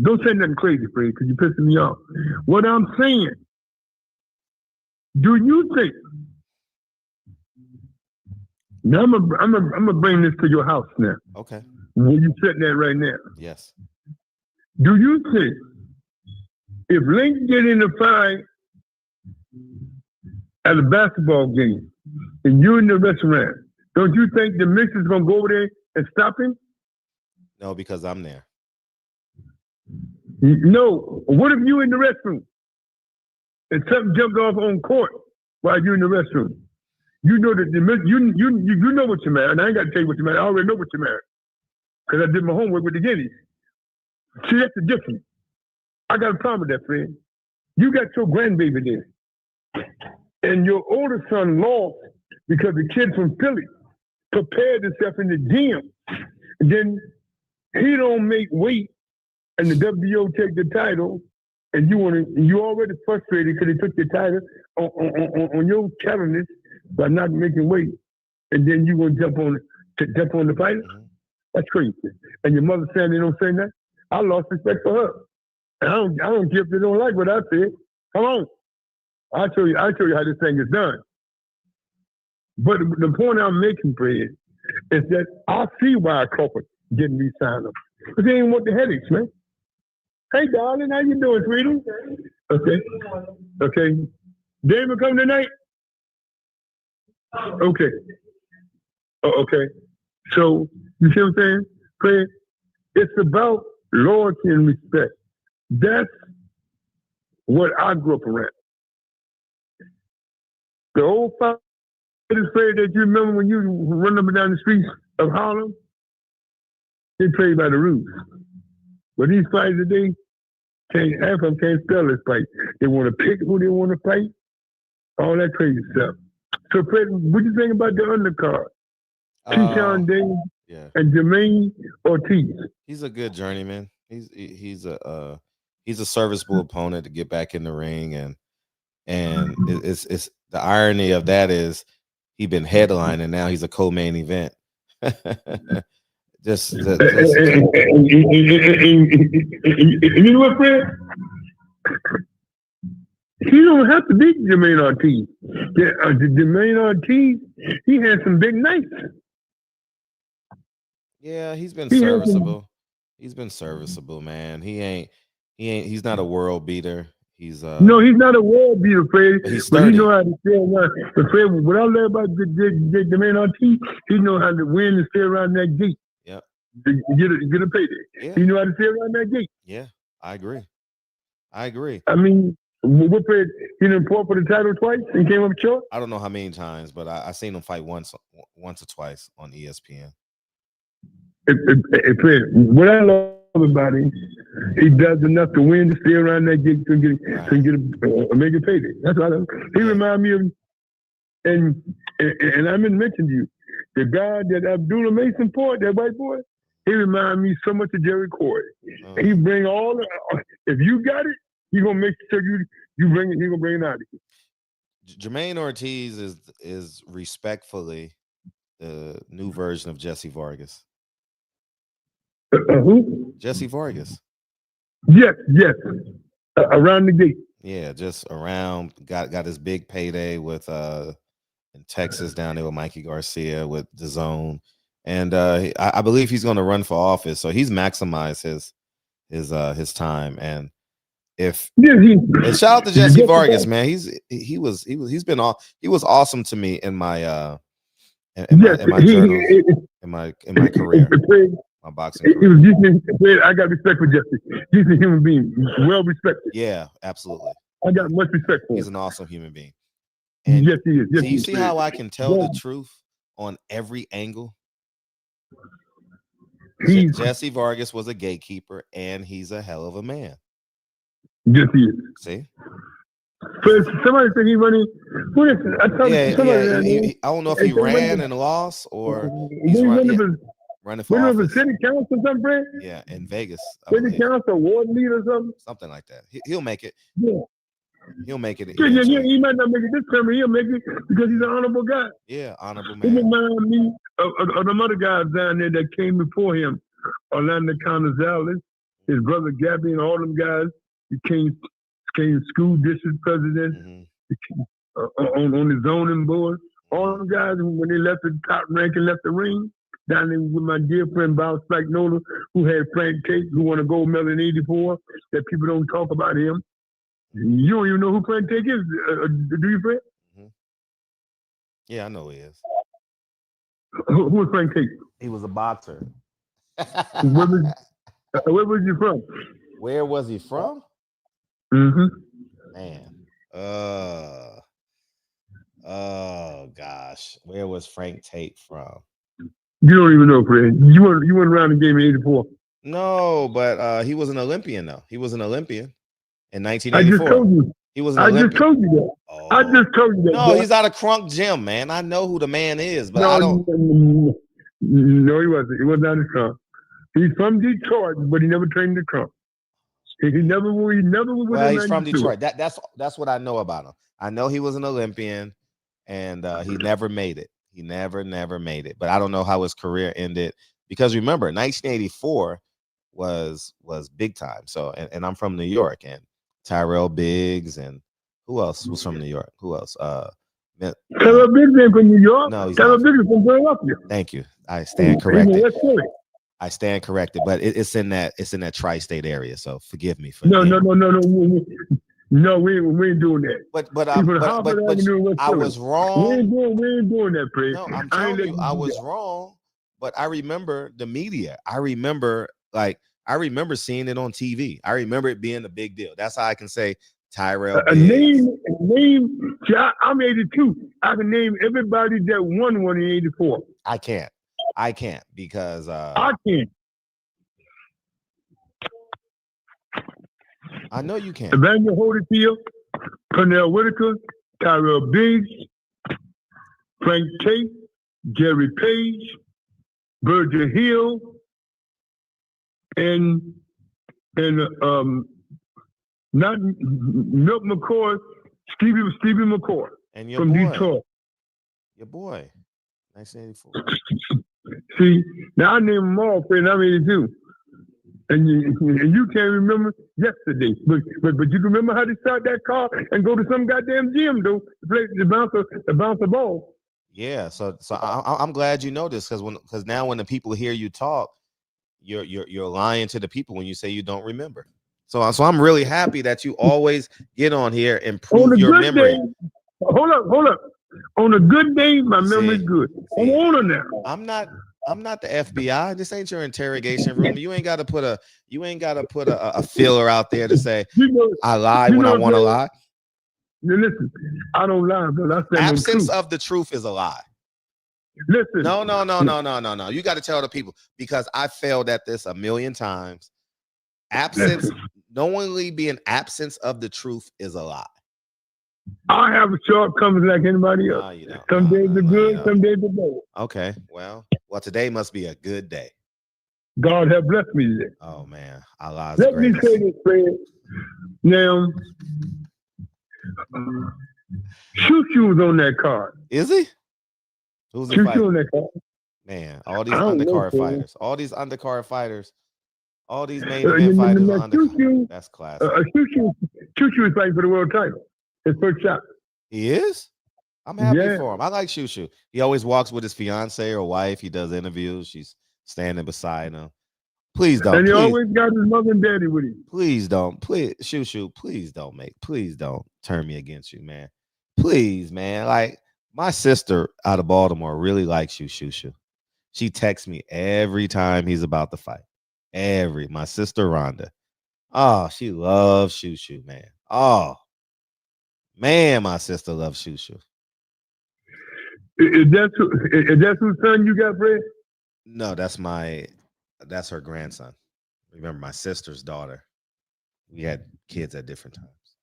S1: Don't say nothing crazy, Fred, because you're pissing me off. What I'm saying, do you think? Now I'm gonna bring this to your house now.
S2: Okay.
S1: Where you sitting there right now?
S2: Yes.
S1: Do you think if Lincoln get in a fight at a basketball game and you in the restaurant, don't you think the mix is gonna go over there and stop him?
S2: No, because I'm there.
S1: No. What if you in the restroom and something jumped off on court while you in the restroom? You know that you know what you're mad. And I ain't got to tell you what you're mad. I already know what you're mad. Because I did my homework with the Guineas. See, that's the difference. I got a problem with that, friend. You got your grandbaby there. And your older son lost because the kid from Philly prepared himself in the gym. And then he don't make weight and the WBO take the title, and you already frustrated because they took the title on your challenges by not making weight, and then you gonna jump on the fighter?
S2: Mm-hmm.
S1: That's crazy. And your mother saying they don't say that? I lost respect for her. And I don't care if they don't like what I said. Come on, I'll show you how this thing is done. But the point I'm making, Fred, is that I see why corporate didn't re-sign them. Because they ain't want the headaches, man. Hey, darling, how you doing, sweetie? Okay. Damon come tonight? Okay. Okay. So, you see what I'm saying? Fred, it's about loyalty and respect. That's what I grew up around. The old fighters, Fred, that you remember when you run up and down the streets of Harlem, they played by the rules. But these fighters today, half of them can't spell this fight. They want to pick who they want to fight, all that crazy stuff. So, Fred, what do you think about the undercard? Keyshawn Davis and Jermaine Ortiz.
S2: He's a good journeyman. He's a serviceable opponent to get back in the ring, and it's the irony of that is he been headlining, now he's a co-main event. Just
S1: you know what, Fred? He don't have to beat Jermaine Ortiz. Jermaine Ortiz, he had some big nights.
S2: Yeah, he's been serviceable. He's been serviceable, man. He's not a world beater.
S1: No, he's not a world beater, Fred.
S2: But he's sturdy.
S1: He know how to stay around. But Fred, what I love about Jermaine Ortiz, he know how to win and stay around that gate.
S2: Yep.
S1: To get a payday.
S2: Yeah.
S1: He know how to stay around that gate.
S2: Yeah, I agree.
S1: I mean, what Fred, he didn't fought for the title twice and came up short?
S2: I don't know how many times, but I seen him fight once or twice on ESPN.
S1: Fred, what I love about him, he does enough to win to stay around that gate to get a make a payday. That's what I love. He reminds me of, and I meant to mention to you, the guy that Abdullah Mason fought, that white boy, he reminds me so much of Jerry Corey. He bring all the, if you got it, he gonna make sure you bring it. He gonna bring it out of you.
S2: Jermaine Ortiz is respectfully the new version of Jesse Vargas.
S1: Who?
S2: Jesse Vargas.
S1: Yes. Around the gate.
S2: Yeah, just around. Got his big payday with in Texas down there with Mikey Garcia with DAZN, and I believe he's going to run for office. So he's maximized his time. And and shout out to Jesse Vargas, man. He was awesome to me in my journals, in my career. My boxing career.
S1: I got respect for Jesse. He's a human being, well respected.
S2: Yeah, absolutely.
S1: I got much respect for him.
S2: He's an awesome human being. And
S1: yes, he is. Yes,
S2: so you see how I can tell the truth on every angle? Jesse Vargas was a gatekeeper, and he's a hell of a man.
S1: Yes, he is.
S2: See?
S1: But somebody said he running. What is it?
S2: I don't know if he ran and lost or he's running. running for
S1: When it was
S2: office.
S1: a city council or something, Fred?
S2: Yeah, in Vegas.
S1: City council, ward leader or something?
S2: Something like that. He'll make it.
S1: Yeah.
S2: He'll make it.
S1: Yeah,
S2: Eventually.
S1: he might not make it this time, but he'll make it because he's an honorable guy.
S2: Yeah, honorable
S1: He
S2: man.
S1: reminds me of them other guys down there that came before him. Orlando Gonzalez, his brother Gabby, and all them guys became school district president on the zoning board. All them guys, when they left the top rank and left the ring, down there with my dear friend Bob Spagnola, who had Frank Tate, who won a gold medal in '84, that people don't talk about him. You don't even know who Frank Tate is, do you, Fred?
S2: Yeah, I know he is.
S1: Who is Frank Tate?
S2: He was a boxer.
S1: Where was you from?
S2: Where was he from? Man. Oh gosh. Where was Frank Tate from?
S1: You don't even know, Fred. You went around the game in '84.
S2: No, but he was an Olympian though. He was an Olympian in 1984.
S1: I just told you.
S2: He was an Olympian.
S1: Just told you that.
S2: Oh.
S1: I just told you that.
S2: No, he's out of Crunk Gym, man. I know who the man is, but I don't.
S1: No, he wasn't. He wasn't out of Crunk. He's from Detroit, but he never trained the Crunk. He never was.
S2: Well, he's from Detroit. That's what I know about him. I know he was an Olympian, and he never made it. He never made it. But I don't know how his career ended because remember, 1984 was big time. So, and I'm from New York, and Tyrell Biggs, and who else was from New York? Who else?
S1: Tyrell Biggs ain't from New York.
S2: No, he's
S1: Tyrell
S2: not.
S1: Biggs is from Philadelphia.
S2: Thank you. I stand corrected. I stand corrected, but it's in that tri-state area. So forgive me for
S1: No, we ain't doing that.
S2: But I was wrong.
S1: We ain't doing that, Fred.
S2: No, I'm telling you, I was wrong. But I remember the media. I remember seeing it on TV. I remember it being a big deal. That's how I can say Tyrell.
S1: A name. See, I'm 82. I can name everybody that won one in '84.
S2: I can't because
S1: I can't.
S2: I know you can.
S1: Evander Holyfield, Pernell Whitaker, Tyrell Biggs, Frank Tate, Jerry Page, Virgil Hill, and not Milt McCoy, Stevie McCoy,
S2: and your
S1: from
S2: boy,
S1: Detroit.
S2: Your boy, 1984.
S1: See, now I name them all, Fred. I'm 82. And you can't remember yesterday, but you can remember how they start that car and go to some goddamn gym though to play to bounce the ball.
S2: Yeah, so I'm glad you know this because now when the people hear you talk, you're lying to the people when you say you don't remember. So I'm really happy that you always get on here and prove your memory.
S1: Day, hold up. On a good day, my memory's good. I'm on it now.
S2: I'm not the FBI. This ain't your interrogation room. You ain't got to put a filler out there to say I lied when I want to lie.
S1: Listen, I don't lie, but I say
S2: absence of the truth is a lie.
S1: Listen.
S2: No. You got to tell the people because I failed at this a million times. Knowingly being absence of the truth is a lie.
S1: I have shortcomings like anybody else.
S2: No, you don't.
S1: Some days are good, some days are bad.
S2: Okay, well, today must be a good day.
S1: God have blessed me today.
S2: Oh man, Allah's
S1: Let
S2: greatest.
S1: me say this, Fred. Now, Shoo was on that card.
S2: Is he? Who's the
S1: Shoo
S2: fighter?
S1: on that card.
S2: Man, all these undercard fighters, all these undercard fighters, all these main event fighters are undercard. That's classic.
S1: Shoo is fighting for the world title. His first shot.
S2: He is? I'm happy for him. I like Shoo. He always walks with his fiance or wife. He does interviews. She's standing beside him. Please don't.
S1: And he always got his mother and daddy with him.
S2: Please don't. Please, Shoo, please don't turn me against you, man. Please, man. Like my sister out of Baltimore really likes you, Shoo. She texts me every time he's about to fight. My sister Rhonda. Oh, she loves Shoo, man. Oh. Man, my sister loves Shoo.
S1: Is that whose son you got, Fred?
S2: No, that's her grandson. Remember, my sister's daughter. We had kids at different times.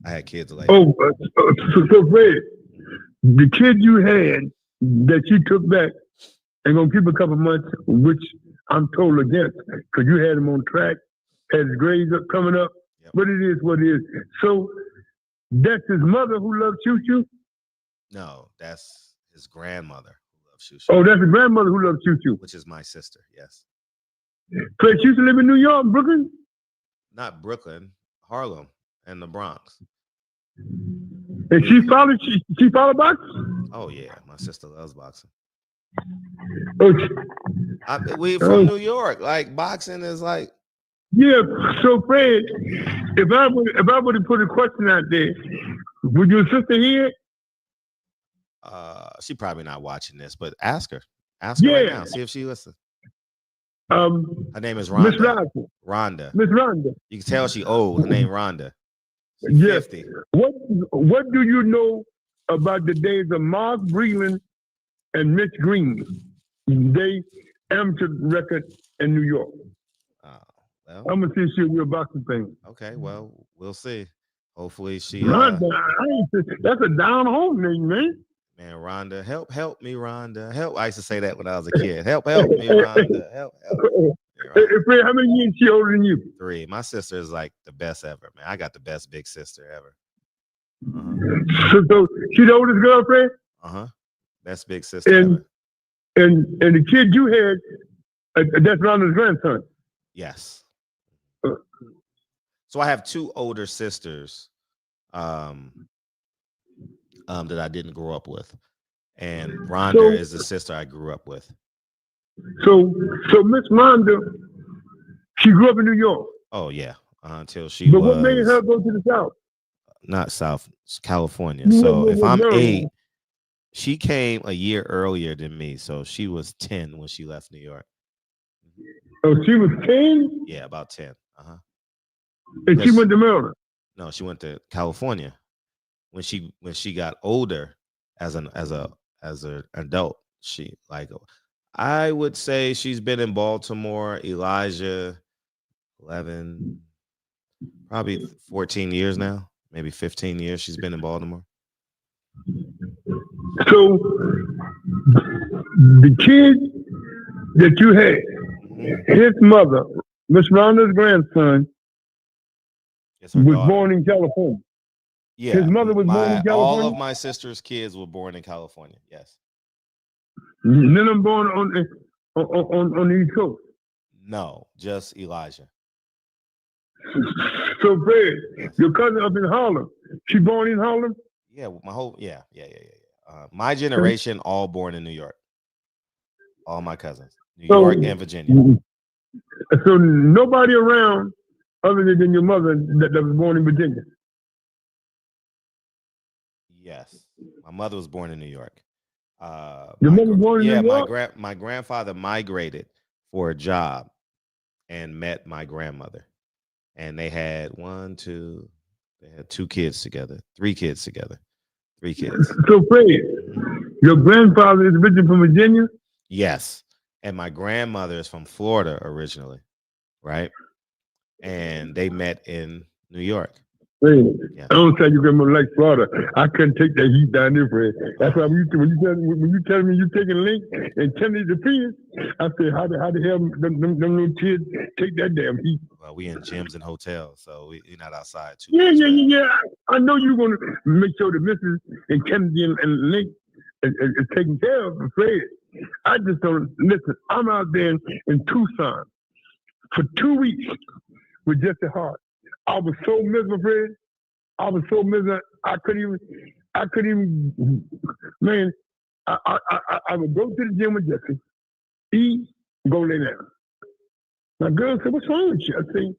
S2: I had kids like.
S1: So Fred, the kid you had that you took back and gonna keep a couple months, which I'm total against, because you had him on track, had his grades up coming up.
S2: Yep.
S1: But it is what it is. So that's his mother who loves Choo Choo?
S2: No, that's his grandmother who loves Shoo Shoo.
S1: Oh, that's his grandmother who loves Choo Choo.
S2: Which is my sister, yes.
S1: So she used to live in New York, Brooklyn?
S2: Not Brooklyn, Harlem and the Bronx.
S1: And she followed boxing?
S2: Oh yeah, my sister loves boxing.
S1: Oh,
S2: We from New York. Like boxing is like.
S1: Yeah. So Fred, if I were to put a question out there, would your sister hear it?
S2: She probably not watching this, but ask her. Ask her right now. See if she listens. Her name is Rhonda. Rhonda.
S1: Miss Rhonda.
S2: You can tell she old. Her name Rhonda. She's
S1: Yes.
S2: 50.
S1: What do you know about the days of Mark Breland and Mitch Green? They amateur record in New York.
S2: Well,
S1: I'm gonna see if she's a real boxing fan.
S2: okay, well, we'll see. Hopefully she.
S1: Rhonda, that's a down home name, man.
S2: Man, Rhonda, help me, Rhonda. Help. I used to say that when I was a kid. Help me, Rhonda. Help.
S1: Hey, Fred, how many years she older than you?
S2: 3. My sister is like the best ever, man. I got the best big sister ever.
S1: So she the oldest girl, Fred?
S2: Best big sister ever.
S1: And the kid you had, that's Rhonda's grandson.
S2: Yes. So I have 2 older sisters that I didn't grow up with. And Rhonda is the sister I grew up with.
S1: So Miss Rhonda, she grew up in New York.
S2: Oh yeah. Until she
S1: But
S2: was.
S1: what made her go to the South?
S2: Not South, California. So if I'm 8, she came a year earlier than me. So she was 10 when she left New York.
S1: Oh, she was 10?
S2: Yeah, about 10.
S1: And she went to Maryland?
S2: No, she went to California. When she got older as an adult, she I would say she's been in Baltimore, Elijah, 11, probably 14 years now, maybe 15 years she's been in Baltimore.
S1: So the kid that you had, his mother, Miss Rhonda's grandson, was born in California.
S2: Yeah,
S1: his mother was born in California.
S2: All of my sister's kids were born in California. Yes.
S1: None of them born on the East Coast.
S2: No, just Elijah.
S1: So Fred, your cousin up in Harlem, she born in Harlem?
S2: Yeah, my whole my generation all born in New York. All my cousins, New York and Virginia.
S1: So nobody around other than your mother that was born in Virginia.
S2: Yes, my mother was born in New York.
S1: Your mother born in New York?
S2: My grandfather migrated for a job and met my grandmother, and they had 2 kids together, 3 kids together, 3 kids.
S1: So Fred, your grandfather is originally from Virginia?
S2: Yes, and my grandmother is from Florida originally, right? And they met in New York.
S1: Fred, I don't tell you grandmother like Florida. I couldn't take that heat down there, Fred. That's why when you tell me you're taking Link and Kennedy's opinion, I say, how the hell them little kids take that damn heat?
S2: Well, we in gyms and hotels, so we're not outside too
S1: much.
S2: Yeah.
S1: I know you're going to make sure the missus and Kennedy and Link is taken care of, Fred. I just don't, listen, I'm out there in Tucson for 2 weeks with Jesse Hart. I was so miserable, Fred. I was so miserable. I couldn't even, man, I would go to the gym with Jesse, eat, go lay down. My girl said, what's wrong with you? I said,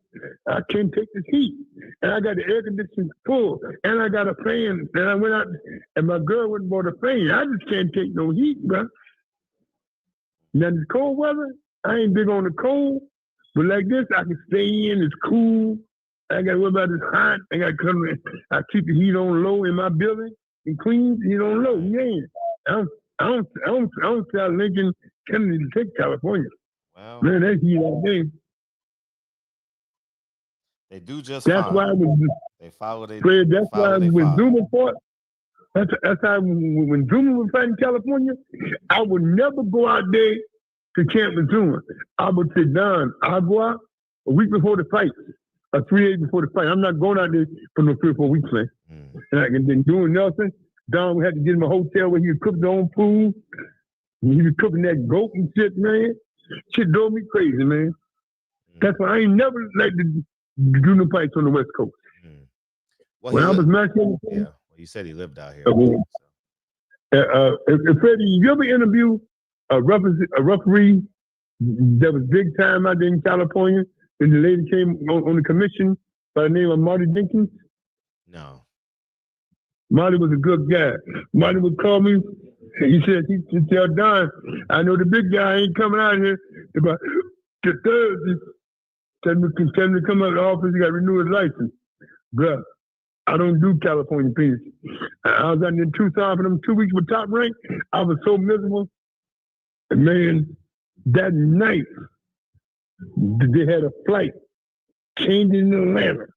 S1: I can't take this heat. And I got the air conditioning full, and I got a fan. And I went out, and my girl went and bought a fan. I just can't take no heat, bro. Now, this cold weather, I ain't big on the cold, but like this, I can stay in, it's cool. I got to worry about this hot. I got to come in. I keep the heat on low in my building in Queens. Heat on low. Yeah. I don't tell Lincoln Kennedy to take California.
S2: Wow.
S1: Man, that heat out there.
S2: They do just
S1: that's
S2: fine.
S1: Why
S2: they follow
S1: Fred, that's why with Zuma Fort, That's how when Zuma was fighting California, I would never go out there to camp with Zuma. I would sit down. I'll go out a week before the fight, or 3 days before the fight. I'm not going out there for no 3 or 4 weeks, man. And then doing Nelson, Don, we had to get him a hotel where he could cook his own food. He was cooking that goat and shit, man. Shit drove me crazy, man. That's why I ain't never like to do no fights on the West Coast.
S2: Well,
S1: when I was matching,
S2: yeah. Well, you said he lived out here.
S1: Freddie, you ever interview a referee that was big time out there in California? And the lady came on the commission by the name of Marty Jenkins?
S2: No.
S1: Marty was a good guy. Marty would call me. He said, he tell Don, I know the big guy ain't coming out here about the Thursday. Tell him to come out of the office. He got to renew his license. Bruh, I don't do California peace. I was out in Tucson for them 2 weeks with Top Rank. I was so miserable. And man, that night, they had a flight changing in Atlanta.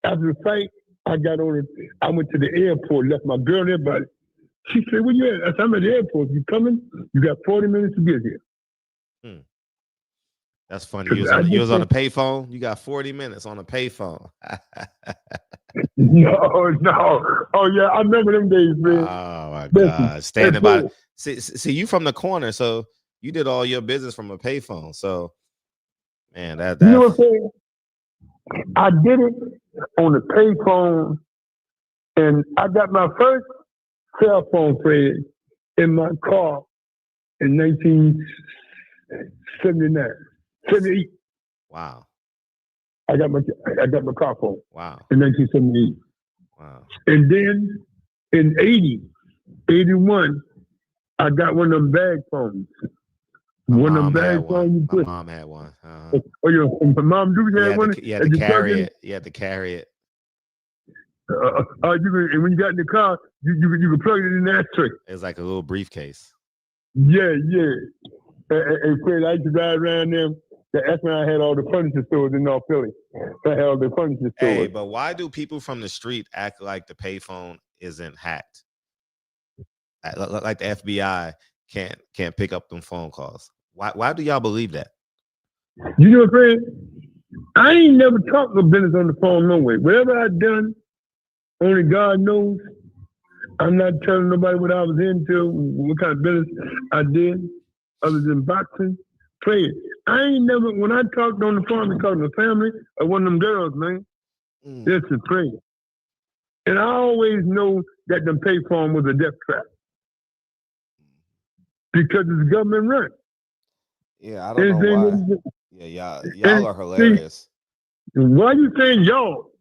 S1: After the fight, I got on it. I went to the airport, left my girl there, but she said, where you at? I said, I'm at the airport. You coming? You got 40 minutes to get here.
S2: That's funny. You was on a payphone? You got 40 minutes on a payphone.
S1: No. Oh, yeah. I remember them days, man.
S2: Oh, my God. Standing by. See, you from the corner, so you did all your business from a payphone. So, man, that.
S1: You know what I'm saying? I did it on the payphone, and I got my first cell phone, Fred, in my car in 1979. 78.
S2: Wow.
S1: I got my car phone.
S2: Wow.
S1: In 1978.
S2: Wow.
S1: And then in 81, I got one of them bag phones. One of them bag phones.
S2: My mom had one. Uh-huh.
S1: Oh, your mom do have one?
S2: You had to carry it. You had to carry it.
S1: And when you got in the car, you could plug it in the ashtray.
S2: It's like a little briefcase.
S1: Yeah. And Fred, I used to drive around them. That's when I had all the furniture stores in North Philly. I had all the furniture stores.
S2: Hey, but why do people from the street act like the payphone isn't hacked? Like the FBI can't pick up them phone calls. Why do y'all believe that?
S1: You know what, Fred? I ain't never talked no business on the phone no way. Whatever I done, only God knows. I'm not telling nobody what I was into, what kind of business I did, other than boxing, playing. I ain't never, when I talked on the phone, I talked to the family or one of them girls, man. Listen, pray. And I always know that the payphone was a death trap. Because it's government run.
S2: Yeah, I don't know why. Yeah, y'all are hilarious.
S1: Why you saying y'all?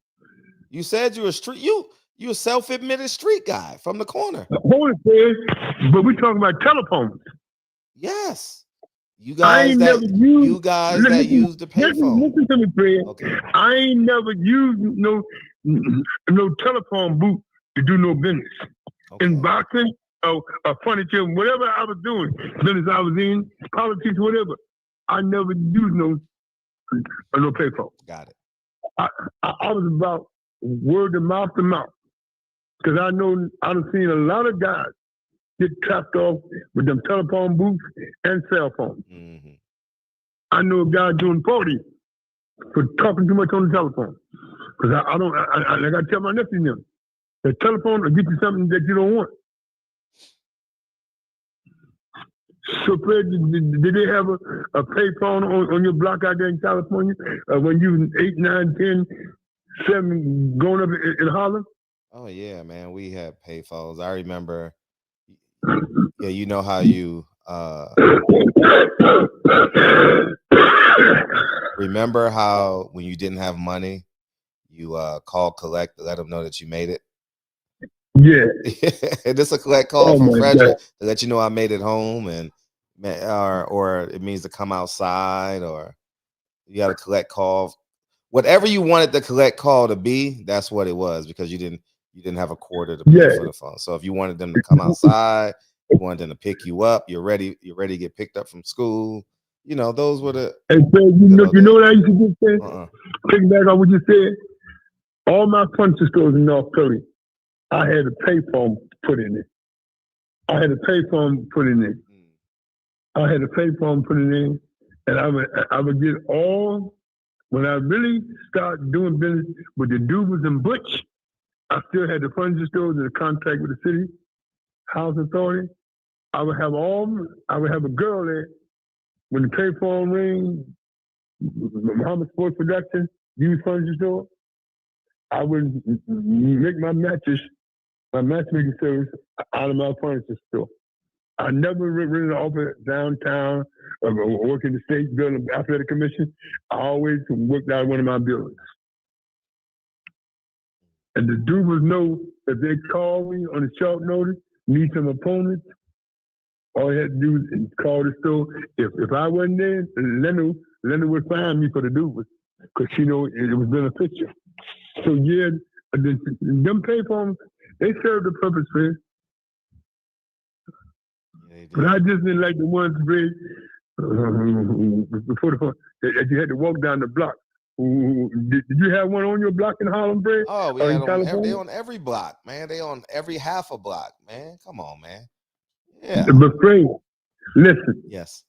S2: You said you a self-admitted street guy from the corner.
S1: Hold it, but we're talking about telephones.
S2: Yes. You guys that use the payphone.
S1: Listen to me, Fred.
S2: Okay.
S1: I ain't never used no telephone booth to do no business. Okay. In boxing or furniture, whatever I was doing, business I was in, politics, whatever. I never used no payphone.
S2: Got it.
S1: I was about word of mouth to mouth. Because I know I've seen a lot of guys get trapped off with them telephone booths and cell phones.
S2: Mm-hmm.
S1: I know a guy doing 40 for talking too much on the telephone. Because I tell my nephew them, the telephone will get you something that you don't want. So, Fred, did they have a payphone on your block out there in California when you was 8, 9, 10, 7 growing up in Harlem?
S2: Oh, yeah, man. We had payphones. I remember, yeah, you know how you remember how when you didn't have money, you call collect to let them know that you made it?
S1: Yeah.
S2: And this a collect call from Frederick to let you know I made it home, and or it means to come outside, or you got a collect call. Whatever you wanted the collect call to be, that's what it was, because you didn't have a quarter to pay for the phone. So if you wanted them to come outside, you wanted them to pick you up, you're ready to get picked up from school. You know, those were the.
S1: And so you know what I used to do? Pick back on what you said. All my furniture stores in North Philly, I had a payphone put in it. I had a payphone put in it. I had a payphone put it in, and I would get all, when I really started doing business with the Dubas and Butch, I still had the furniture stores and the contract with the city house authority. I would have a girl there when the payphone rings, Muhammad Sports Production, used furniture store. I would make my matchmaking service out of my furniture store. I never rented an office downtown or work in the state building after the commission. I always worked out of one of my buildings. And the Dubas know that they call me on a short notice, need some opponents. All they had to do is call the store. If I wasn't there, Linda would find me for the Dubas because she know it was beneficial. So yeah, them payphones, they serve the purpose for it. But I just didn't like the ones before that you had to walk down the block. Did you have one on your block in Harlem, Fred?
S2: Oh, we had they on every block, man. They on every half a block, man. Come on, man. Yeah.
S1: But Fred, listen.
S2: Yes.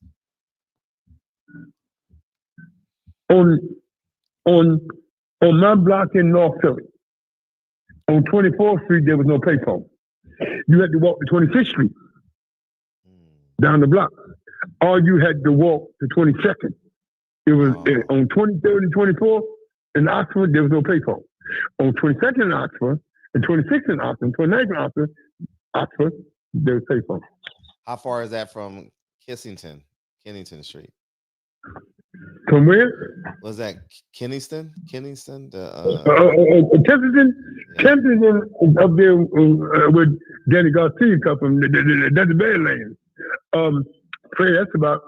S1: On my block in North Philly, on 24th Street, there was no payphone. You had to walk to 25th Street down the block. Or you had to walk to 22nd. It was on 23rd and 24th in Oxford, there was no payphone. On 22nd in Oxford, and 26th in Oxford, 29th in Oxford, there was payphone.
S2: How far is that from Kennington Street?
S1: From where?
S2: Was that Kennington? Kennington?
S1: Kensington is up there with Danny Garcia come from. That's the Badlands. Fred, that's about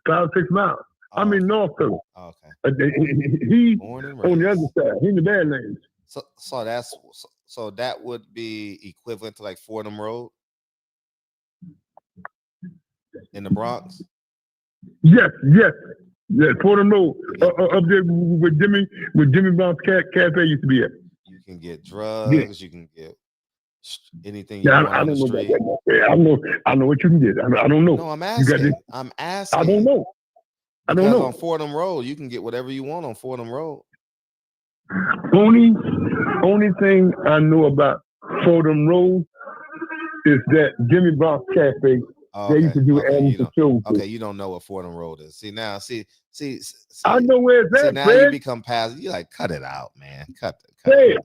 S1: 5 or 6 miles. I'm in North Philly.
S2: Okay.
S1: He's on the other side. He's in the Badlands.
S2: So that would be equivalent to like Fordham Road in the Bronx.
S1: Yes. Fordham Road up there with Jimmy Brown's Cafe used to be at.
S2: You can get drugs. Yeah. You can get anything you want on the street.
S1: I know what you can get. I don't know.
S2: No, I'm asking. I'm asking.
S1: I don't know.
S2: On Fordham Road, you can get whatever you want on Fordham Road.
S1: Only thing I know about Fordham Road is that Jimmy Brown's Cafe.
S2: Okay.
S1: They used to do shows.
S2: Okay, you don't know what Fordham Road is. See,
S1: I know where it's at.
S2: Now you become passive. You like cut it out, man. Cut it.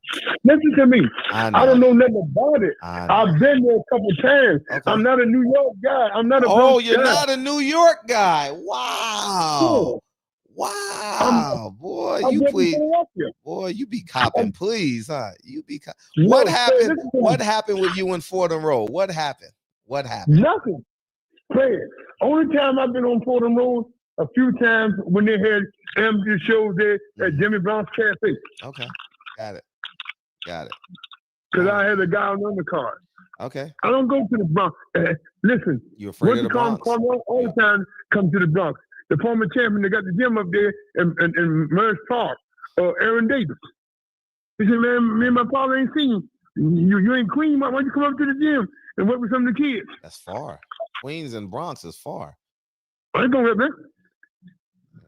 S1: Listen to me. I don't know nothing about it. I've been there a couple times. Okay. I'm not a New York guy. I'm not a Bronx
S2: you're
S1: guy.
S2: Not a New York guy. Wow. Wow, boy, you be copping, please, huh? You be What happened? What happened with you in Fordham Road? What happened?
S1: Nothing. Only time I've been on Fordham Road a few times when they had amateur shows there at Jimmy Brown's Cafe.
S2: Okay, got it.
S1: Because I had a guy on the card.
S2: Okay.
S1: I don't go to the Bronx. Listen,
S2: you afraid of the Bronx?
S1: All the time come to the Bronx. The former champion that got the gym up there in Merce Park, Aaron Davis. He said, man, me and my father ain't seen you. You ain't Queen. Why don't you come up to the gym and work with some of the kids?
S2: That's far. Queens and Bronx is far.
S1: I ain't gonna man.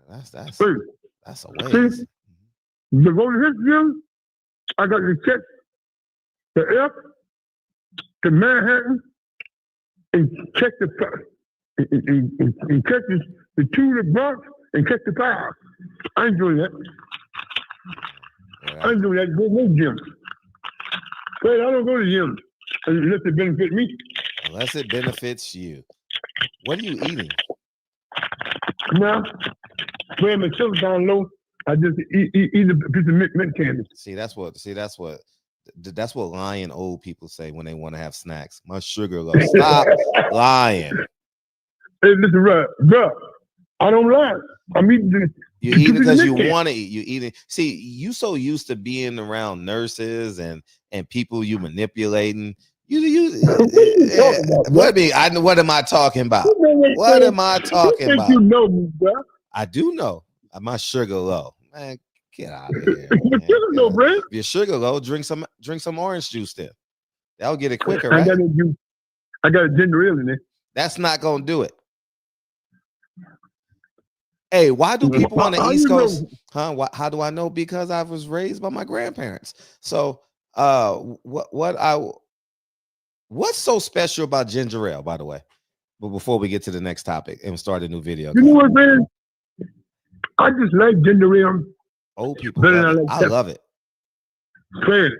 S2: That's a ways.
S1: See, to go to his gym, I got to check the F, the Manhattan, and check the and check the 2 to the Bronx and check the 5. I ain't doing that. I ain't doing that. Go to no gym. I don't go to the gym unless it benefits me.
S2: Unless it benefits you. What are you eating?
S1: Now, when my sugar down low, I just eat a piece of mint candy.
S2: That's what lying old people say when they want to have snacks. My sugar low. Stop lying.
S1: Hey, listen, bro. I don't lie. I'm eating this.
S2: You eat it because you want to eat. You eat it. See, you so used to being around nurses and people you manipulating. What am I talking about? What am I talking about?
S1: You know me, bro.
S2: I do know. My sugar low. Man, get out of here.
S1: Your sugar low, bro.
S2: If your sugar low, drink some orange juice then. That'll get it quicker,
S1: I
S2: right?
S1: got a ginger ale in there.
S2: That's not gonna do it. Hey, why do people on the
S1: How
S2: East
S1: you know?
S2: Coast? How do I know? Because I was raised by my grandparents. So, what's so special about ginger ale, by the way? But before we get to the next topic and start a new video,
S1: You know what, man? I just like ginger ale
S2: old people
S1: better
S2: love
S1: than
S2: it.
S1: I
S2: I
S1: like
S2: love it.
S1: Pepsi.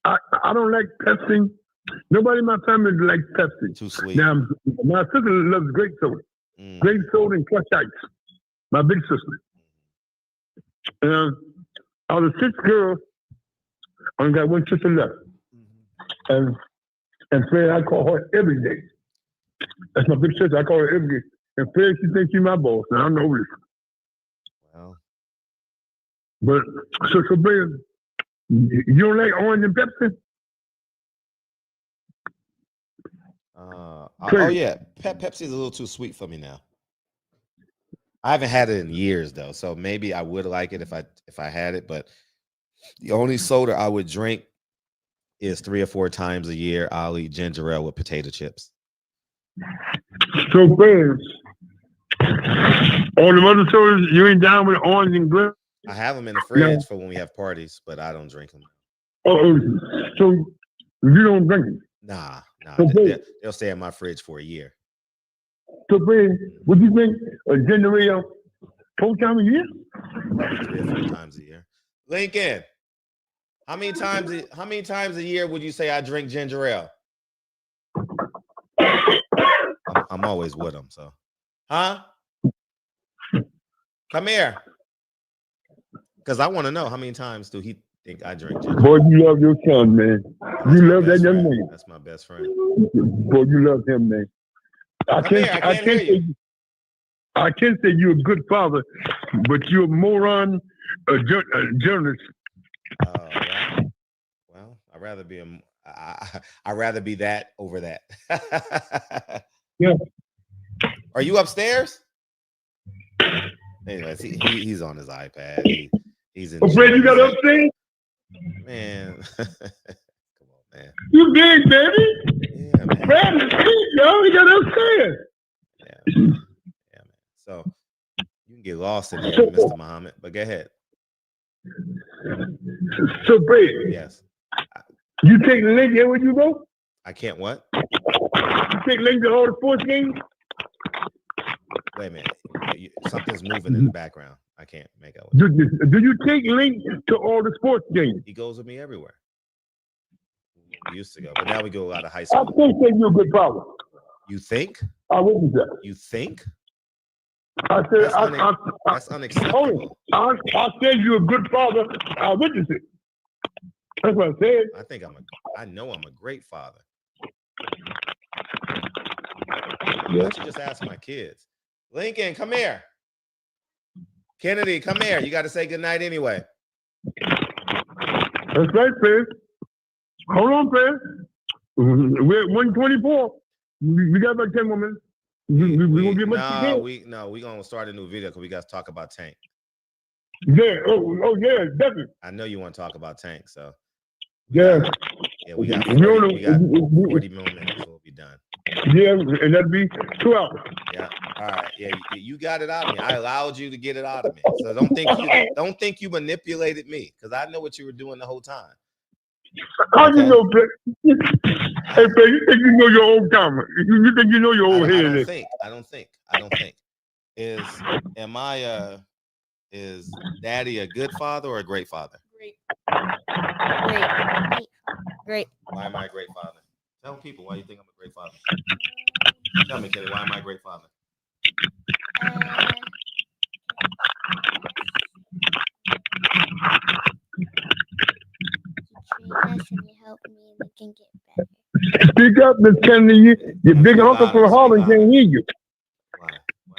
S1: I don't like Pepsi. Nobody in my family likes Pepsi.
S2: Too sweet.
S1: Now, my sister loves grape soda. Grape soda and crushed ice. My big sister. Out of 6 girls, I only got one sister left. And Fred, I call her every day. That's my big sister. I call her every day. And Fred, she thinks she's my boss, and I know this.
S2: Well,
S1: but so Fred, you don't like orange and Pepsi?
S2: oh yeah, Pepsi is a little too sweet for me now. I haven't had it in years though, so maybe I would like it if I had it. But the only soda I would drink is 3 or 4 times a year. I'll eat ginger ale with potato chips.
S1: So Fred, all the other sodas, you ain't down with orange and grape?
S2: I have them in the fridge for when we have parties, but I don't drink them.
S1: Oh, so you don't drink it?
S2: Nah.
S1: So
S2: They'll stay in my fridge for a year.
S1: So, Fred, would you drink a ginger ale 4 times a year?
S2: Probably 3 or 4 times a year. Lincoln, how many times a year would you say I drink ginger ale? I'm always with him, so. Huh? Come here. Because I want to know how many times do he think I drink ginger ale?
S1: Boy, you love your son, man. You love that young man.
S2: That's my best friend.
S1: Boy, you love him, man. I can't say you're a good father, but you're a moron, a journalist.
S2: Well, I'd rather be I'd rather be that over that.
S1: Yeah.
S2: Are you upstairs? Anyways, he's on his iPad. He's in.
S1: Fred, you got upstairs?
S2: Man, come on, man.
S1: You big, baby.
S2: Yeah, man.
S1: Fred is big, yo. He got upstairs.
S2: Yeah, man. So you can get lost in there, Mr. Muhammad. But go ahead.
S1: So, Fred.
S2: Yes.
S1: You take Link here when you go?
S2: I can't what?
S1: You take Link to all the sports games?
S2: Wait a minute. Something's moving in the background. I can't make out.
S1: Do you take Link to all the sports games?
S2: He goes with me everywhere. We used to go, but now we go a lot of high school.
S1: I still say you're a good father.
S2: You think?
S1: I wouldn't say.
S2: You think?
S1: I said
S2: that's unacceptable.
S1: I said you're a good father. I witness it. That's what I said.
S2: I know I'm a great father.
S1: Yeah.
S2: Why don't you just ask my kids? Lincoln, come here. Kennedy, come here. You got to say goodnight anyway.
S1: That's right, Fred. Hold on, Fred. We're at 124. We got about 10 more minutes. We won't get much
S2: we're going to start a new video because we got to talk about Tank.
S1: Yeah. Oh, yeah, definitely.
S2: I know you want to talk about Tank, so.
S1: Yeah.
S2: We got 40 more minutes. We'll be done.
S1: Yeah, and that'd be 2 hours.
S2: Yeah. All right. Yeah, you got it out of me. I allowed you to get it out of me. So don't think you manipulated me because I know what you were doing the whole time.
S1: How you know, Fred? Hey, Fred, you think you know your own camera? You think you know your own head?
S2: I don't think. Is Daddy a good father or a great father?
S4: Great.
S2: Why am I a great father? Tell people why you think I'm a great father. Tell me, Kelly, why am I a great father?
S4: You help me and we can get better.
S1: Speak up, Miss Kennedy. Your big uncle from Harlem can't hear you.
S2: Why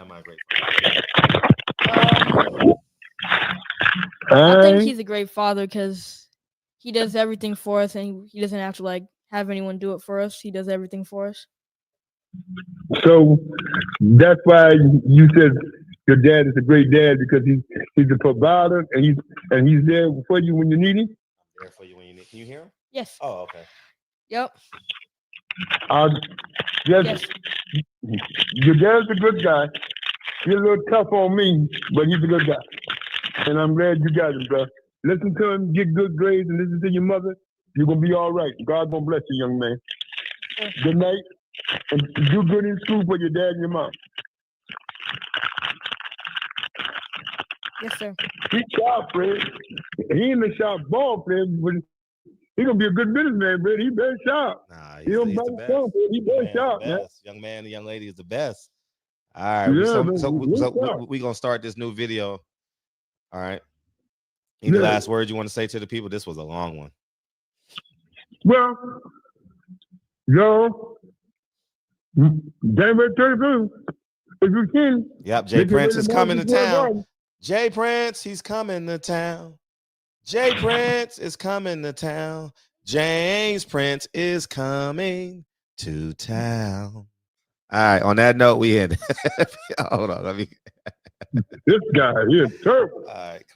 S2: am I a great father?
S5: I think he's a great father because he does everything for us and he doesn't have to have anyone do it for us. He does everything for us.
S1: So that's why you said your dad is a great dad because he's a provider and he's there for you when you need him.
S2: I'm there for you when you need. Can you hear him?
S5: Yes.
S2: Oh, okay.
S5: Yep.
S1: Yes. Your dad's a good guy. He's a little tough on me, but he's a good guy. And I'm glad you got him, bro. Listen to him, get good grades, and listen to your mother. You're going to be all right. God going to bless you, young man. Good night. And do good in school for your dad and your mom.
S5: Yes, sir.
S1: He's sharp, Fred. He ain't a sharp ball player, but he's going to be a good businessman, Fred. He's very sharp.
S2: Nah,
S1: He don't
S2: he's
S1: bite
S2: the
S1: his
S2: best.
S1: tongue, Fred. He's very sharp,
S2: The
S1: man.
S2: best. Young man, the young lady is the best. All right.
S1: Yeah,
S2: So
S1: man,
S2: we gonna start this new video. All right. Any last words you want to say to the people? This was a long one.
S1: Well, January 31st, if you can.
S2: Yep, Jay Prince is coming to town. Jay Prince, he's coming to town. Jay Prince is coming to town. James Prince is coming to town. All right, on that note, we end. Hold on, let me.
S1: This guy is terrible.
S2: All right, come on.